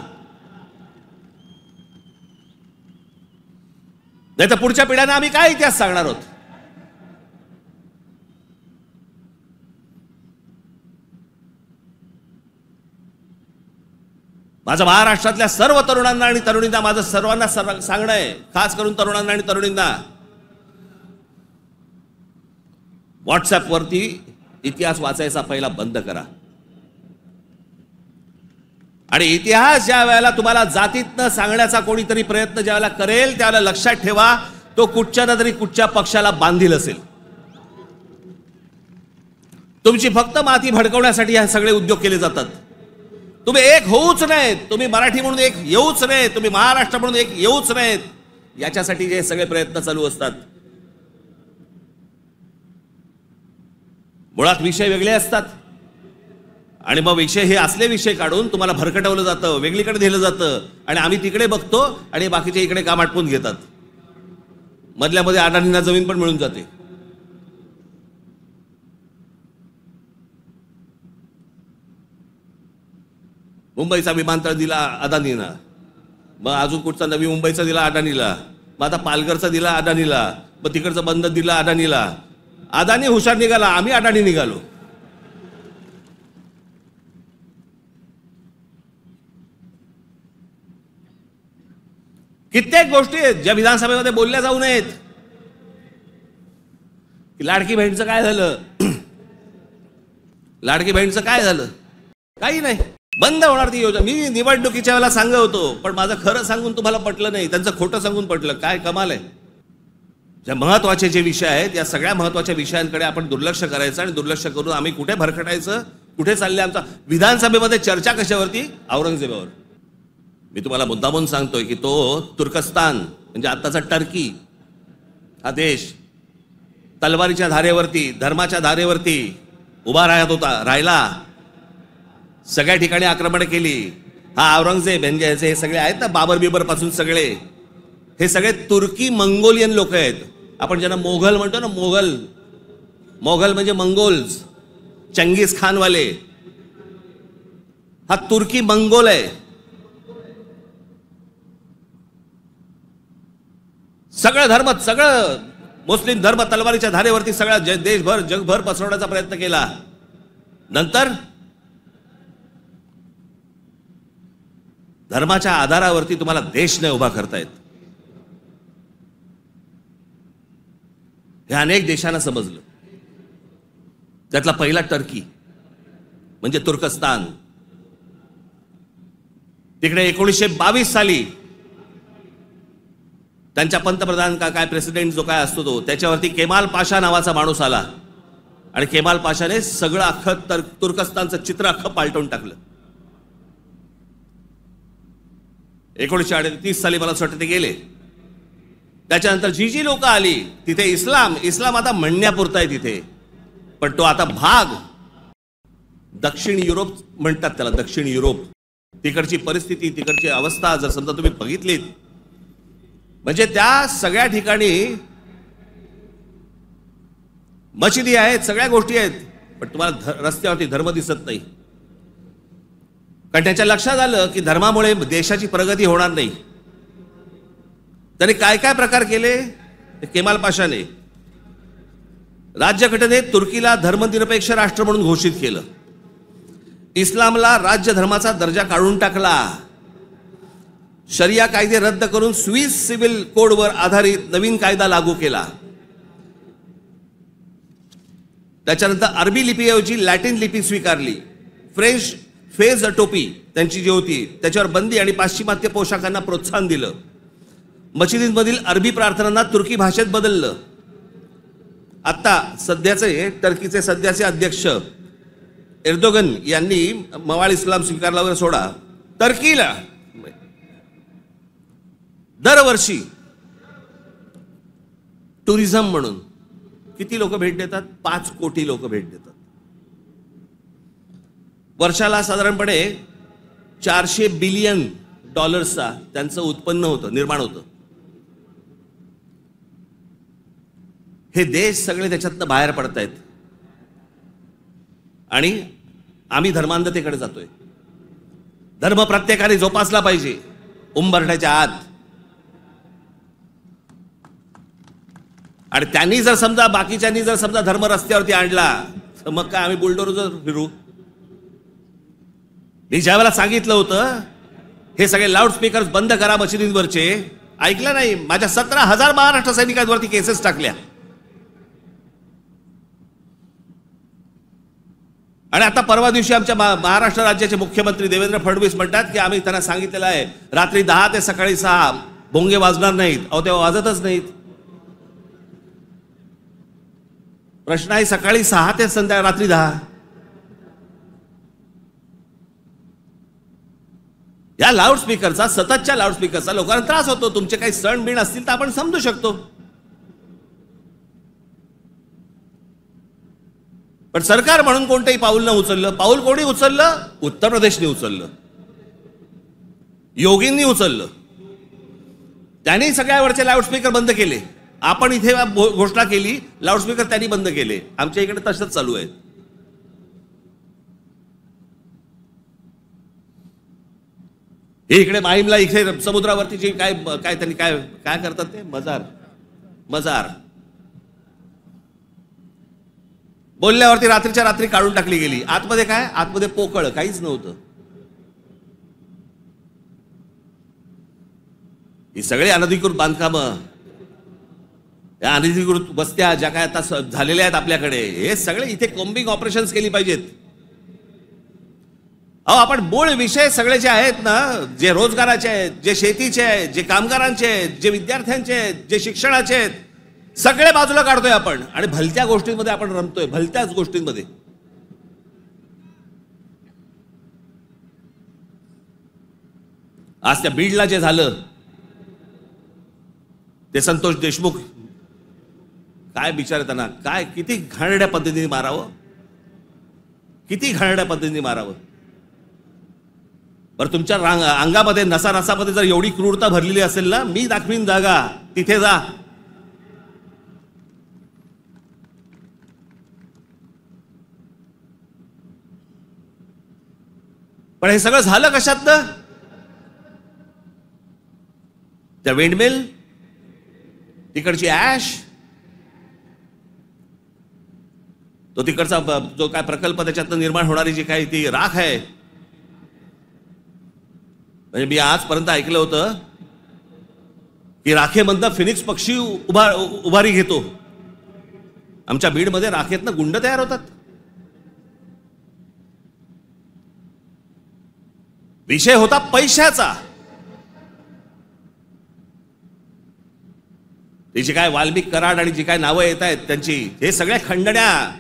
नाही तर पुढच्या पिढ्यांना आम्ही काय इतिहास सांगणार आहोत? माझं महाराष्ट्रातल्या सर्व तरुणांना आणि तरुणींना माझं सर्वांना सांगणं आहे, खास करून तरुणांना आणि तरुणींना, व्हॉट्सअपवरती इतिहास वाचायचा पहिला बंद करा. आणि इतिहास ज्या वेळेला तुम्हाला जातीतनं सांगण्याचा कोणीतरी प्रयत्न ज्या वेळेला करेल त्यावेळेला लक्षात ठेवा, तो कुठच्या ना तरी कुठच्या पक्षाला बांधील असेल. तुमची फक्त माती भडकवण्यासाठी हे सगळे उद्योग केले जातात. तुम्ही एक होऊच नाहीत, तुम्ही मराठी म्हणून एक येऊच नाहीत, तुम्ही महाराष्ट्र म्हणून एक येऊच नाहीत, याच्यासाठी जे सगळे प्रयत्न चालू असतात. मुळात विषय वेगळे असतात आणि मग विषय हे असले विषय काढून तुम्हाला भरकटवलं जातं, वेगळीकडे नेलं जातं, आणि आम्ही तिकडे बघतो आणि बाकीचे इकडे काम आटपून घेतात. मधल्या मध्ये अडाणींना जमीन पण मिळून जाते. मुंबईचा विमानतळ दिला अदानीला, मग अजून कुठचा नवी मुंबईचा दिला अदानीला, मग आता पालघरचा दिला अदानीला, मग तिकडचं बंद दिला अदानीला. अदानी हुशार निघाला, आम्ही अडाणी निघालो. कित्येक गोष्टी आहेत ज्या विधानसभेमध्ये बोलल्या जाऊ नयेत. लाडकी बहीणचं काय झालं? लाडकी बहीणचं काय झालं? काही नाही, बंद होणार ती योजना. मी निवडणुकीच्या वेळेला सांगत होतो, पण माझं खरं सांगून तुम्हाला पटलं नाही, त्यांचं खोटं सांगून पटलं. काय कमाल आहे. ज्या महत्वाचे जे विषय आहेत, या सगळ्या महत्वाच्या विषयांकडे आपण दुर्लक्ष करायचं, आणि दुर्लक्ष करून आम्ही कुठे भरकटायचं, कुठे चालले आमचा. विधानसभेमध्ये चर्चा कशावरती? औरंगजेबावर. मी तुम्हाला मुद्दामून सांगतोय की तो तुर्कस्तान म्हणजे आताचा टर्की हा देश तलवारीच्या धारेवरती, धर्माच्या धारेवरती उभा राहिला, सगळ्या ठिकाणी आक्रमण केली. हा औरंगजेब म्हणजे हे सगळे आहेत ना, बाबर बिबर पासून सगळे, हे सगळे तुर्की मंगोलियन लोक आहेत. आपण ज्यांना मोघल म्हणतो ना, मोघल म्हणजे मंगोल्स, चंगीज खानवाले. हा तुर्की मंगोल आहे. सगळं धर्म, सगळं मुस्लिम धर्म तलवारीच्या धारेवरती सगळा देशभर जगभर पसरवण्याचा प्रयत्न केला. नंतर धर्माच्या आधारावरती तुम्हाला देश नाही उभा करता येत. हे अनेक देशांना समजलं. त्यातला पहिला टर्की म्हणजे तुर्कस्तान. तिकडे 1922 साली त्यांच्या पंतप्रधान का काय प्रेसिडेंट जो काय असतो तो, त्याच्यावरती केमाल पाशा नावाचा माणूस आला आणि केमाल पाशाने सगळं अख्खं तुर्कस्तानचं चित्र अख्खं पालटून टाकलं. 1938 साली मला असं वाटतं ते गेले. त्याच्यानंतर जी लोक आली तिथे इस्लाम आता म्हणण्यापुरता आहे तिथे, पण तो आता भाग दक्षिण युरोप म्हणतात त्याला, दक्षिण युरोप. तिकडची परिस्थिती, तिकडची अवस्था जर समजा तुम्ही बघितलीत, म्हणजे त्या सगळ्या ठिकाणी मशिदी आहेत, सगळ्या गोष्टी आहेत, पण तुम्हाला रस्त्यावरती धर्म दिसत नाही. कारण त्याच्या लक्षात आलं की धर्मामुळे देशाची प्रगती होणार नाही. त्याने काय काय प्रकार केले केमाल पाशाने. राज्यघटनेत तुर्कीला धर्मनिरपेक्ष राष्ट्र म्हणून घोषित केलं. इस्लामला राज्य धर्माचा दर्जा काढून टाकला. शरिया कायदे रद्द करून स्विस सिव्हिल कोडवर आधारित नवीन कायदा लागू केला. त्याच्यानंतर अरबी लिपीऐवजी लॅटिन लिपी स्वीकारली. फ्रेंच फेज टोपी त्यांची जी होती त्याच्यावर बंदी आणि पाश्चिमात्य पोशाखांना प्रोत्साहन दिलं. मशिदींमधील अरबी प्रार्थनांना तुर्की भाषेत बदललं. आता सध्याचे टर्कीचे सध्याचे अध्यक्ष एर्दोगन यांनी मवाळ इस्लाम स्वीकारला वगैरे सोडा, टर्कीला दरवर्षी टुरिझम म्हणून किती लोक भेट देतात? 5 कोटी लोक भेट देतात. वर्षाला साधारणपणे $400 बिलियन त्यांचं उत्पन्न होतं, निर्माण होतं. हे देश सगळे त्याच्यातनं बाहेर पडतायत आणि आम्ही धर्मांधतेकडे जातोय. धर्म प्रत्येकाने जोपासला पाहिजे उंबरठ्याच्या आत. आणि त्यांनी जर समजा बाकीच्यांनी जर समजा धर्म रस्त्यावरती आणला तर मग काय आम्ही बुलडोजर फिरू? मी ज्यावेळेला सांगितलं होतं हे सगळे लाऊडस्पीकर्स बंद करा मशिदींवरचे, ऐकलं नाही. माझ्या 17,000 महाराष्ट्र सैनिकांवरती केसेस टाकल्या. आणि आता परवा दिवशी आमच्या महाराष्ट्र राज्याचे मुख्यमंत्री देवेंद्र फडणवीस म्हणतात की आम्ही त्यांना सांगितलेलं आहे रात्री 10 ते सकाळी 6 भोंगे वाजणार नाहीत. अहो तेव्हा वाजतच नाहीत. प्रश्न आहे सकाळी 6 ते रात्री 10. या लाऊडस्पीकरचा, सततच्या लाऊडस्पीकरचा लोकांना त्रास होतो. तुमचे काही सण बिण असतील तर आपण समजू शकतो, पण सरकार म्हणून कोणतंही पाऊल न उचललं. पाऊल कोणी उचललं? उत्तर प्रदेशने उचललं, योगींनी उचललं. त्यांनी सगळ्यावरचे लाऊडस्पीकर बंद केले. आपण इथे घोषणा केली, लाऊडस्पीकर त्यांनी बंद केले. आमच्या इकडे तसंच चालू आहे. हे इकडे माहीमला इथे समुद्रावरती जे काय काय त्यांनी काय काय करतात ते मजार बोलल्यावरती रात्रीच्या रात्री काढून टाकली गेली. आतमध्ये काय? आतमध्ये पोकळ काहीच नव्हतं. ही सगळे अनधिकृत बांधकामं, या अनधिकृत वस्त्या ज्या काय आता झालेल्या आहेत आपल्याकडे, हे सगळे इथे कोम्बिंग ऑपरेशन्स केली पाहिजेत. अहो आपण मूळ विषय सगळे जे आहेत ना, जे रोजगाराचे आहेत, जे शेतीचे आहेत, जे कामगारांचे आहेत, जे विद्यार्थ्यांचे आहेत, जे शिक्षणाचे आहेत, सगळे बाजूला काढतोय आपण आणि भलत्या गोष्टींमध्ये आपण रमतोय. भलत्याच गोष्टींमध्ये. आज त्या बीडला जे झालं ते संतोष देशमुख, काय बिचारे, त्यांना काय किती घाणेरड्या पद्धतीने मारावं, किती घाणेरड्या पद्धतीने मारावं. बरं तुमच्या अंगामध्ये नसामध्ये जर एवढी क्रूरता भरलेली असेल ना, मी दाखवीन जागा, तिथे जा. पण हे सगळं झालं कशातनं? त्या विंडमिल, तिकडची ऍश, तो तिकडचा जो काय प्रकल्प त्याच्यातनं निर्माण होणारी जी काही ती राख आहे. म्हणजे मी आजपर्यंत ऐकलं होतं की राखेमधनं फिनिक्स पक्षी उभारी घेतो. आमच्या बीडमध्ये राखेतनं गुंड तयार होतात. विषय होता पैशाचा. ही जी काय वाल्मिक कराड आणि जी काय नावं येत आहेत त्यांची, हे सगळ्या खंडण्या,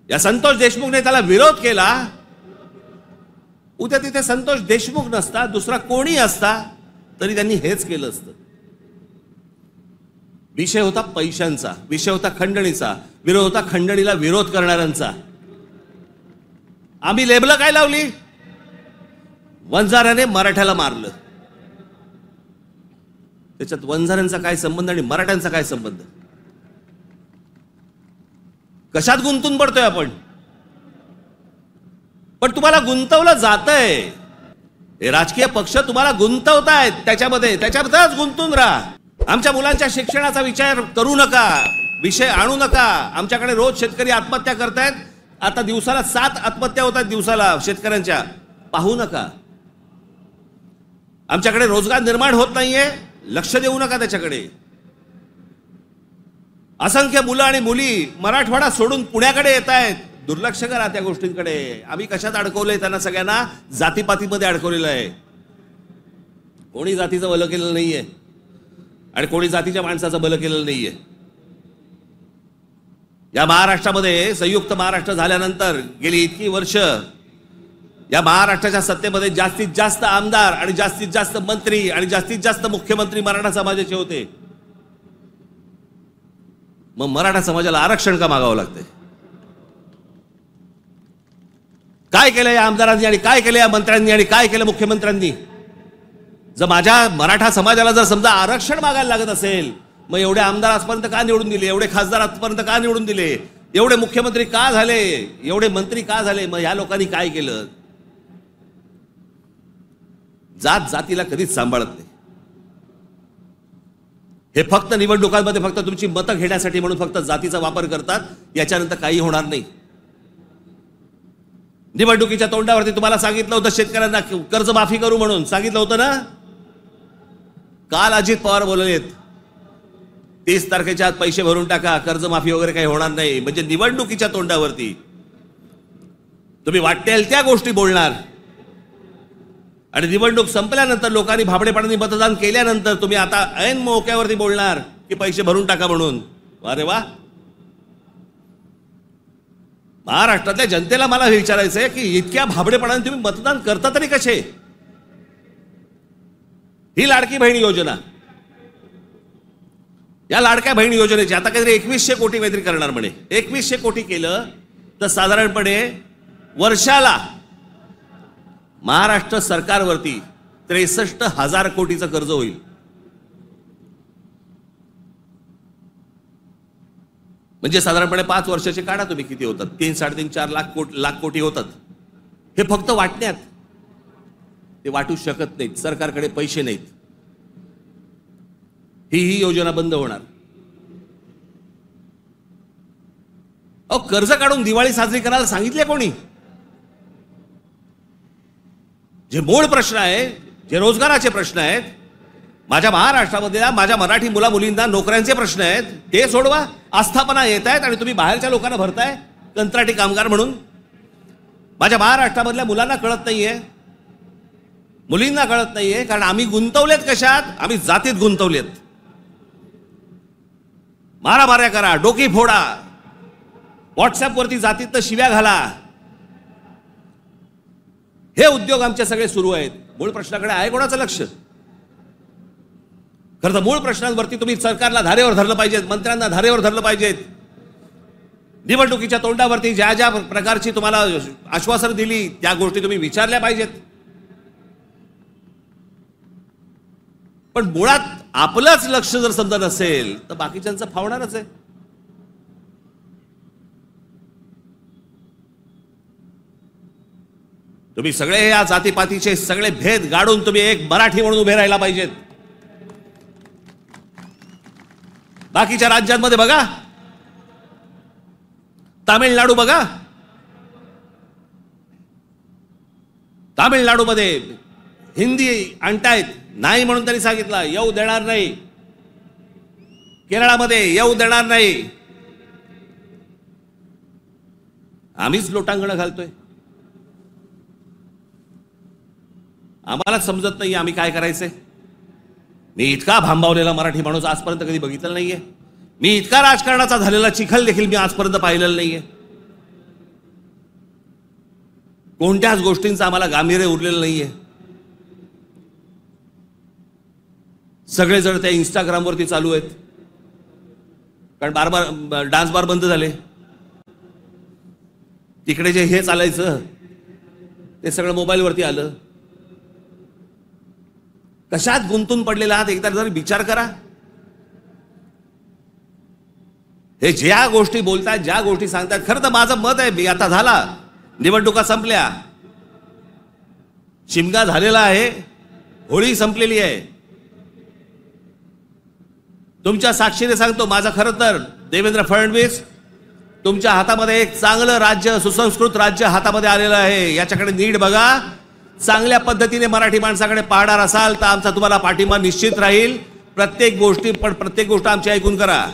या संतोष देशमुखने त्याला विरोध केला. उद्या तिथे संतोष देशमुख नसता, दुसरा कोणी असता तरी त्यांनी हेच केलं असतं. विषय होता पैशांचा, विषय होता खंडणीचा, विरोध होता खंडणीला विरोध करणाऱ्यांचा. आम्ही लेबल काय लावली? वंजाऱ्याने मराठ्याला मारलं. त्याच्यात वंजाऱ्यांचा काय संबंध आणि मराठ्यांचा काय संबंध? कशात गुंतून पडतोय आपण? पण तुम्हाला गुंतवलं जातंय, हे राजकीय पक्ष तुम्हाला गुंतवतायत त्याच्यामध्ये, त्याच्याबद्दलच गुंतून राहा. आमच्या मुलांच्या शिक्षणाचा विचार करू नका, विषय आणू नका. आमच्याकडे रोज शेतकरी आत्महत्या करतायत. आता दिवसाला 7 आत्महत्या होत आहेत दिवसाला शेतकऱ्यांच्या. पाहू नका. आमच्याकडे रोजगार निर्माण होत नाहीये, लक्ष देऊ नका त्याच्याकडे. असंख्य मुलं आणि मुली मराठवाडा सोडून पुण्याकडे येत आहेत, दुर्लक्ष करा त्या गोष्टींकडे. आम्ही कशात अडकवलंय त्यांना? सगळ्यांना जातीपातीमध्ये अडकवलेलं आहे. कोणी जातीचं भलं केलेलं नाहीये आणि कोणी जातीच्या माणसाचं भलं केलेलं नाहीये. या महाराष्ट्रामध्ये संयुक्त महाराष्ट्र झाल्यानंतर गेली इतकी वर्ष या महाराष्ट्राच्या सत्तेमध्ये जास्तीत जास्त आमदार आणि जास्तीत जास्त मंत्री आणि जास्तीत जास्त मुख्यमंत्री मराठा समाजाचे होते. मग मराठा समाजाला आरक्षण का मागावं लागतंय? काय केलं या आमदारांनी आणि काय केलं या मंत्र्यांनी आणि काय केलं मुख्यमंत्र्यांनी? जर माझ्या मराठा समाजाला जर समजा आरक्षण मागायला लागत असेल, मग एवढे आमदार आजपर्यंत का निवडून दिले? एवढे खासदार आजपर्यंत का निवडून दिले? एवढे मुख्यमंत्री का झाले? एवढे मंत्री का झाले? मग ह्या लोकांनी काय केलं? जात जातीला कधीच सांभाळत नाही. हे फक्त निवडणुकांमध्ये फक्त तुमची मतं घेण्यासाठी म्हणून फक्त जातीचा वापर करतात. याच्यानंतर काही होणार नाही. निवडणुकीच्या तोंडावरती तुम्हाला सांगितलं होतं शेतकऱ्यांना कर्जमाफी करू म्हणून, सांगितलं होतं ना? काल अजित पवार बोललेत 30 तारखेच्या आत पैसे भरून टाका, कर्जमाफी वगैरे काही होणार नाही. म्हणजे निवडणुकीच्या तोंडावरती तुम्ही वाटेल त्या गोष्टी बोलणार आणि निवडणूक संपल्यानंतर लोकांनी भाबडेपणाने मतदान केल्यानंतर तुम्ही आता ऐन मोक्यावरती बोलणार की पैसे भरून टाका म्हणून. अरे वा. महाराष्ट्रातल्या जनतेला मला हे विचारायचंय की इतक्या भाबडेपणाने तुम्ही मतदान करता तरी कसे? ही लाडकी बहीण योजना, या लाडक्या बहीण योजनेची आता काहीतरी 2100 कोटी काहीतरी करणार म्हणे. 2100 कोटी केलं तर साधारणपणे वर्षाला महाराष्ट्र सरकारवरती 63,000 कोटीचं कर्ज होईल. म्हणजे साधारणपणे 5 वर्षाचे काढा तुम्ही, किती होतात? 3-3.5-4 लाख कोटी होतात. हे फक्त वाटण्यात. ते वाटू शकत नाहीत, सरकारकडे पैसे नाहीत. ही योजना बंद होणार. अहो, कर्ज काढून दिवाळी साजरी करायला सांगितले कोणी? जे मूळ प्रश्न आहे, जे रोजगाराचे प्रश्न आहेत, माझ्या महाराष्ट्रामध्ये माझ्या मराठी मुला मुलींना नोकऱ्यांचे प्रश्न आहेत, ते सोडवा. आस्थापना येत आहेत आणि तुम्ही बाहेरच्या लोकांना भरताय कंत्राटी कामगार म्हणून. माझ्या महाराष्ट्रामधल्या मुलांना कळत नाहीये, मुलींना कळत नाहीये, कारण आम्ही गुंतवलेत कशात? आम्ही जातीत गुंतवलेत. मारामाऱ्या करा, डोकी फोडा, व्हॉट्सअपवरती जातीत शिव्या घाला, हे उद्योग आमचे सगळे सुरू आहेत. मूळ प्रश्नाकडे आहे कोणाचं लक्ष? खरं तर मूळ प्रश्नांवरती तुम्ही सरकारला धारेवर धरलं पाहिजेत, मंत्र्यांना धारेवर धरलं पाहिजेत. निवडणुकीच्या तोंडावरती ज्या ज्या प्रकारची तुम्हाला आश्वासन दिली त्या गोष्टी तुम्ही विचारल्या पाहिजेत. पण मुळात आपलंच लक्ष जर समजा नसेल तर बाकीच्यांचं फावणारच आहे. तुम्ही सगळे या जातीपातीचे सगळे भेद गाडून तुम्ही एक मराठी म्हणून उभे राहायला पाहिजेत. बाकीच्या राज्यांमध्ये बघा, तामिळनाडू बघा, तामिळनाडूमध्ये हिंदी आणतायत, नाही म्हणून त्यांनी सांगितलं येऊ देणार नाही. केरळामध्ये येऊ देणार नाही. आम्हीच लोटांगण घालतोय. आम्हाला समजत नाही आम्ही काय करायचंय. मी इतका भांबावलेला मराठी माणूस आजपर्यंत कधी बघितलेला नाहीये. मी इतका राजकारणाचा झालेला चिखल देखील मी आजपर्यंत पाहिलेला नाहीये. कोणत्याच गोष्टींचं आम्हाला गांभीर्य उरलेलं नाहीये. सगळे जण त्या इंस्टाग्रामवरती चालू आहेत, कारण बार डान्स बार बंद झाले. तिकडे जे हे चालायचं ते सगळं मोबाईलवरती आलं. कशात गुंतून पडलेला आहात एकदा जरी विचार करा. हे ज्या गोष्टी बोलतात, ज्या गोष्टी सांगतात, खरं तर माझं मत आहे, मी आता झाला, निवडणुका संपल्या, शिमगा झालेला आहे, होळी संपलेली आहे. तुमच्या साक्षीने सांगतो, माझं खरं तर देवेंद्र फडणवीस तुमच्या हातामध्ये एक चांगलं राज्य, सुसंस्कृत राज्य हातामध्ये आलेलं आहे. याच्याकडे नीट बघा. चांगल्या पद्धतीने मराठी माणसाकडे पाहणार असाल तर आमचा तुम्हाला पाठिंबा निश्चित राहील. प्रत्येक गोष्ट आमची ऐकून करा.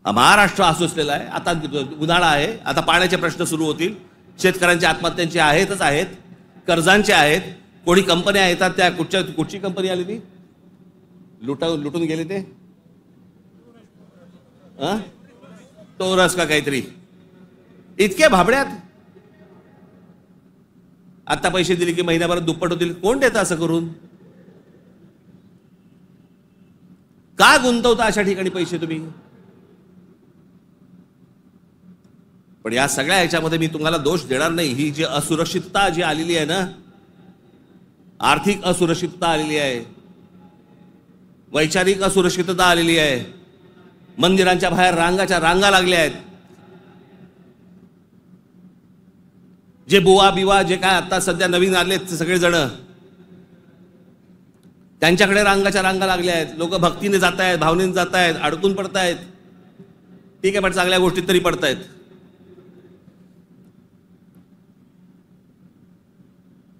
महाराष्ट्र आसुसलेला आहे. आता उन्हाळा आहे, आता पाण्याचे प्रश्न सुरू होतील. शेतकऱ्यांच्या आत्महत्यांचे आहेतच आहेत, कर्जांचे आहेत. कोणी कंपन्या येतात, त्या कुठची कंपनी आली ती लुटून गेले ते टोरस का काहीतरी, इतके भाबड्यात. आता पैसे दिले की महिन्याभरात दुप्पट होतील. कोण देतं असं करून? का गुंतवता अशा ठिकाणी पैसे तुम्ही? पण या सगळ्या ह्याच्यामध्ये मी तुम्हाला दोष देणार नाही. ही जी असुरक्षितता जी आलेली आहे ना, आर्थिक असुरक्षितता आलेली आहे, वैचारिक असुरक्षितता आलेली आहे, मंदिरांच्या बाहेर रांगा लागल्या आहेत. जे बुवा बिवा जे काय आता सध्या नवीन आले सगळेजण, त्यांच्याकडे रांगा लागल्या आहेत. लोक भक्तीने जात आहेत, भावनेने जात आहेत, अडकून पडतायत. ठीक आहे, पण चांगल्या गोष्टीत तरी पडतायत.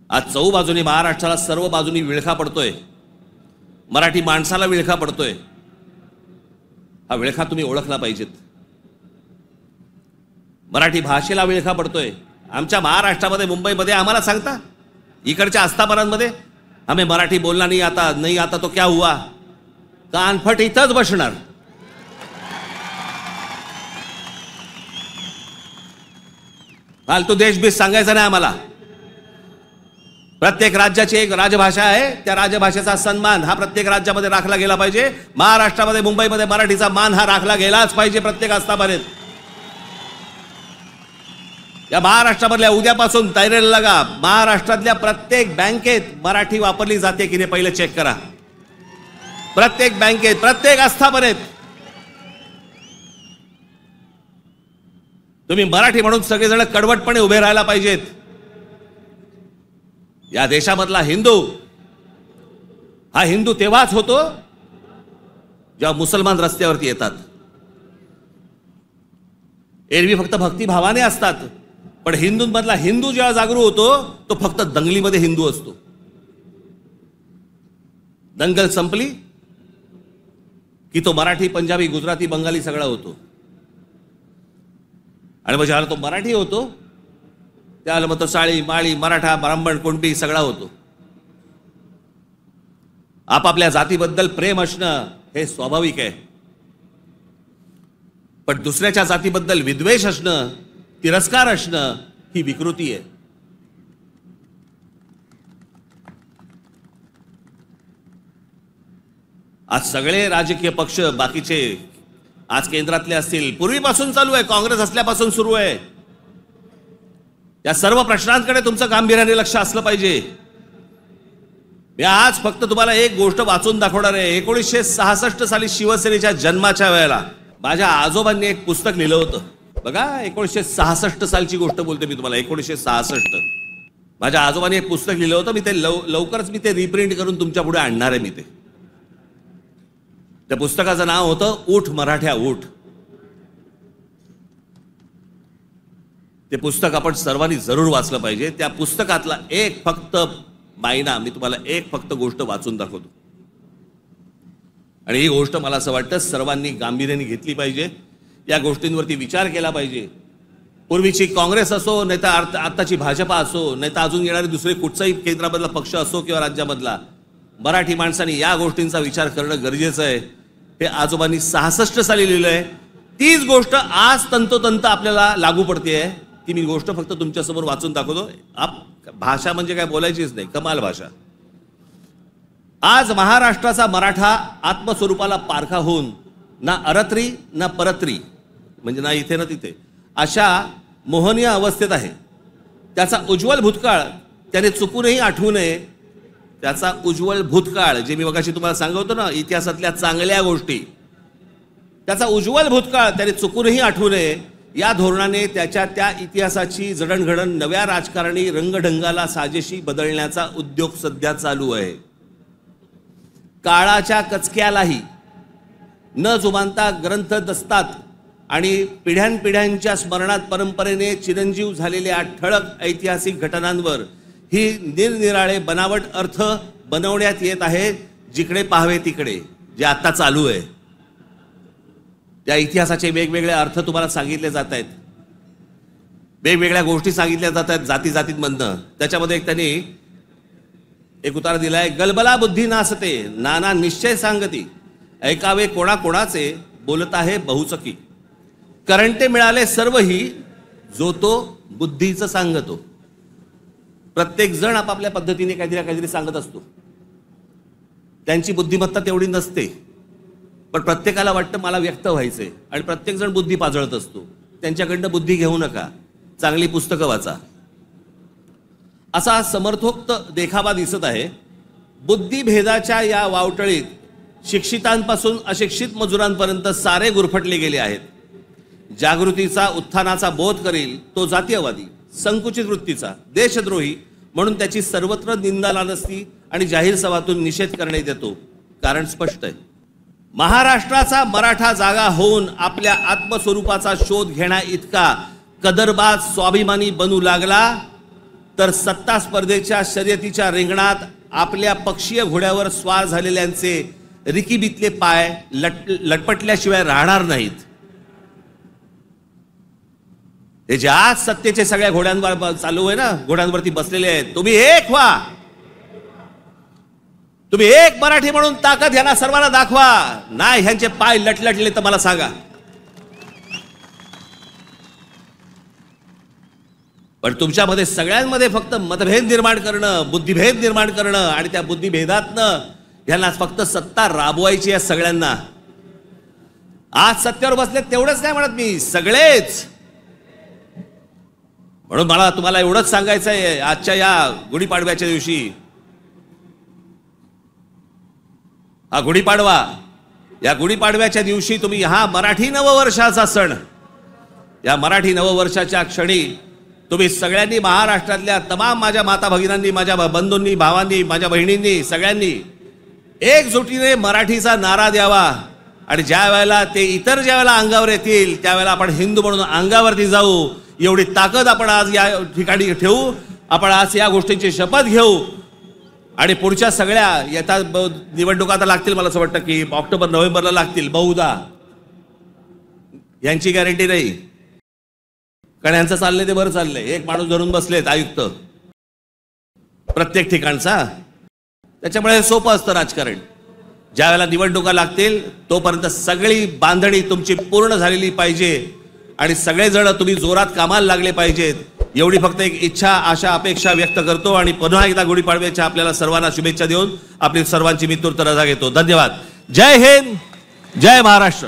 आज चहू बाजूनी महाराष्ट्राला सर्व बाजूनी विळखा पडतोय. मराठी माणसाला विळखा पडतोय. हा विळखा तुम्ही ओळखला पाहिजेत. मराठी भाषेला विळखा पडतोय. आमच्या महाराष्ट्रामध्ये, मुंबईमध्ये आम्हाला सांगता, इकडच्या आस्थापनांमध्ये आम्ही मराठी बोलना नाही आता तो क्या हुआ, कानफट इथंच बसणार. फालतू देशबीस सांगायचं नाही आम्हाला. प्रत्येक राज्याची एक राजभाषा आहे. त्या राजभाषेचा सन्मान हा प्रत्येक राज्यामध्ये राखला गेला पाहिजे. महाराष्ट्रामध्ये, मुंबईमध्ये मराठीचा मान हा राखला गेलाच पाहिजे प्रत्येक आस्थापनेत. या महाराष्ट्रामधल्या उद्यापासून तयारीला लागा. महाराष्ट्रातल्या प्रत्येक बँकेत मराठी वापरली जाते की नाही पहिले चेक करा. प्रत्येक बँकेत, प्रत्येक आस्थापनेत तुम्ही मराठी म्हणून सगळेजण कडवटपणे उभे राहायला पाहिजेत. या देशामधला हिंदू हा हिंदू तेव्हाच होतो जेव्हा मुसलमान रस्त्यावरती येतात. एरवी फक्त भक्तिभावाने असतात, पण हिंदूंमधला हिंदू जेव्हा जागरूक होतो तो फक्त दंगलीमध्ये हिंदू असतो. दंगल संपली की तो मराठी, पंजाबी, गुजराती, बंगाली सगळा होतो. आणि मग ज्याला तो मराठी होतो त्याला मग तो साळी, माळी, मराठा, ब्राह्मण, कुणबी सगळा होतो. आपापल्या जातीबद्दल प्रेम असणं हे स्वाभाविक आहे, पण दुसऱ्याच्या जातीबद्दल विद्वेष असणं, तिरस्कार असणं ही विकृती आहे. आज सगळे राजकीय पक्ष बाकीचे, आज केंद्रातले असतील, पूर्वीपासून चालू आहे, काँग्रेस असल्यापासून सुरू आहे. या सर्व प्रश्नांकडे तुमचं गांभीर्याने लक्ष असलं पाहिजे. मी आज फक्त तुम्हाला एक गोष्ट वाचून दाखवणार आहे. 1966 साली शिवसेनेच्या जन्माच्या वेळेला माझ्या आजोबांनी एक पुस्तक लिहिलं होतं. बघा, 1966 सालची गोष्ट बोलते मी तुम्हाला. 1966 माझ्या आजोबांनी एक पुस्तक लिहिलं होतं. मी ते लवकरच मी ते रिप्रिंट करून तुमच्या पुढे आणणार आहे. मी ते त्या पुस्तकाचं नाव होतं ऊठ मराठ्या ऊठ. ते पुस्तक आपण सर्वांनी जरूर वाचलं पाहिजे. त्या पुस्तकातला एक फक्त मायना मी तुम्हाला एक फक्त गोष्ट वाचून दाखवतो, आणि ही गोष्ट मला असं वाटतं सर्वांनी गांभीर्याने घेतली पाहिजे. या गोष्टींवरती विचार केला पाहिजे. पूर्वीची काँग्रेस असो, नाही तर आत्ताची भाजपा असो, नाही तर अजून येणारे दुसरे कुठचाही केंद्रामधला पक्ष असो किंवा राज्यामधला, मराठी माणसांनी या गोष्टींचा विचार करणं गरजेचं आहे। हे आजोबांनी 66 साली लिहिलं आहे। तीच गोष्ट आज तंतोतंत आपल्याला लागू पडते आहे। ती मी गोष्ट फक्त तुमच्यासमोर वाचून दाखवतो। भाषा म्हणजे काय बोलायचीच नाही, कमाल भाषा। आज महाराष्ट्राचा मराठा आत्मस्वरूपाला पारखा होऊन ना अरत्री ना परत्री, म्हणजे ना इथे ना तिथे, अशा मोहनीय अवस्थेत आहे। त्याचा उज्ज्वल भूतकाळ त्याने चुकूनही आठवू नये। त्याचा उज्ज्वल भूतकाळ, जे मी मगाशी तुम्हाला सांगतो ना, इतिहासातल्या चांगल्या गोष्टी, त्याचा उज्ज्वल भूतकाळ त्याने चुकूनही आठवू नये, या धोरणाने त्याच्या त्या इतिहासाची जडणघडण नव्या राजकारणी रंगढंगाला साजेशी बदलण्याचा उद्योग सध्या चालू आहे। काळाच्या कचक्यालाही न जुमानता ग्रंथ दस्तात आणि पिढ्यानपिढ्यांच्या स्मरणात परंपरेने चिरंजीव झालेल्या ठळक ऐतिहासिक घटनांवर ही निरनिराळे बनावट अर्थ बनवण्यात येत आहे। जिकडे पाहावे तिकडे जे आता चालू आहे, त्या इतिहासाचे वेगवेगळे अर्थ तुम्हाला सांगितले जात आहेत, वेगवेगळ्या गोष्टी सांगितल्या जात आहेत जाती जातींमधनं। त्याच्यामध्ये त्यांनी एक उतारा दिलाय, गलबला बुद्धी नासते नाना निश्चय सांगती, ऐकावे कोणाकोणाचे बोलत आहे बहुचकी, करंटे मिळाले सर्वही जो तो बुद्धीचं सांगतो। प्रत्येक जण आपापल्या पद्धतीने काहीतरी सांगत असतो। त्यांची बुद्धिमत्ता तेवढी नसते, पण प्रत्येकाला वाटतं मला व्यक्त व्हायचंय, आणि प्रत्येक जण बुद्धी पाजळत असतो। त्यांच्याकडनं बुद्धी घेऊ नका, चांगली पुस्तकं वाचा, असा समर्थोक्त देखावा दिसत आहे। बुद्धिभेदाच्या या वावटळीत शिक्षितांपासून अशिक्षित मजुरांपर्यंत सारे गुरफटले गेले आहेत। जागृतीचा उत्थानाचा बोध करील तो जातीयवादी, संकुचित वृत्तीचा, देशद्रोही म्हणून त्याची सर्वत्र निंदा लानस्ती आणि जाहीर सभातून निषेध करण्यात येतो। कारण स्पष्ट आहे, महाराष्ट्राचा मराठा जागा होऊन आपल्या आत्मस्वरूपाचा शोध घेण्या इतका कदरबाज स्वाभिमानी बनू लागला तर सत्ता स्पर्धेच्या शर्यतीच्या रिंगणात आपल्या पक्षीय घोड्यावर स्वार झालेल्यांचे रिकीबितले पाय लटपटल्याशिवाय राहणार नाहीत। हे जे आज सत्तेचे सगळ्या घोड्यांवर चालू आहे ना, घोड्यांवरती बसलेले आहेत, तुम्ही एक व्हा, तुम्ही एक मराठी म्हणून ताकद ह्यांना सर्वांना दाखवा। नाही ह्यांचे पाय लटलटले तर मला सांगा। पण तुमच्यामध्ये सगळ्यांमध्ये फक्त मतभेद निर्माण करणं, बुद्धिभेद निर्माण करणं, आणि त्या बुद्धिभेदातनं ह्यांना फक्त सत्ता राबवायची आहे सगळ्यांना। आज सत्तेवर बसले तेवढंच नाही म्हणत मी, सगळेच। म्हणून मला तुम्हाला एवढंच सांगायचं आहे, आजच्या या गुढीपाडव्याच्या दिवशी, हा गुढीपाडवा, या गुढीपाडव्याच्या दिवशी तुम्ही हा मराठी नववर्षाचा सण, या मराठी नववर्षाच्या क्षणी तुम्ही सगळ्यांनी, महाराष्ट्रातल्या तमाम माझ्या माता भगिनींनी, माझ्या बंधूंनी, भावांनी, माझ्या बहिणींनी, सगळ्यांनी एकजुटीने मराठीचा नारा द्यावा। आणि ज्या वेळेला ते इतर ज्या वेळेला अंगावर येतील त्यावेळेला आपण हिंदू म्हणून अंगावरती जाऊ, एवढी ताकद आपण आज या ठिकाणी ठेवू। आपण आज या गोष्टींची शपथ घेऊ, आणि पुढच्या सगळ्या येतात निवडणुका आता लागतील, मला असं वाटतं की ऑक्टोबर नोव्हेंबरला लागतील बहुधा, यांची गॅरंटी नाही, कारण यांचं चाललंय ते बरं चाललंय। एक माणूस धरून बसलेत आयुक्त प्रत्येक ठिकाणचा, त्याच्यामुळे सोपं असतं राजकारण। ज्या वेळेला निवडणुका लागतील तोपर्यंत सगळी बांधणी तुमची पूर्ण झालेली पाहिजे, आणि सगळेजण तुम्ही जोरात कामाला लागले पाहिजेत, एवढी फक्त एक इच्छा, आशा, अपेक्षा व्यक्त करतो। आणि पुन्हा एकदा गुढीपाडव्याच्या आपल्याला सर्वांना शुभेच्छा देऊन आपली सर्वांची मी तूर्त रजा घेतो। धन्यवाद। जय हिंद, जय महाराष्ट्र।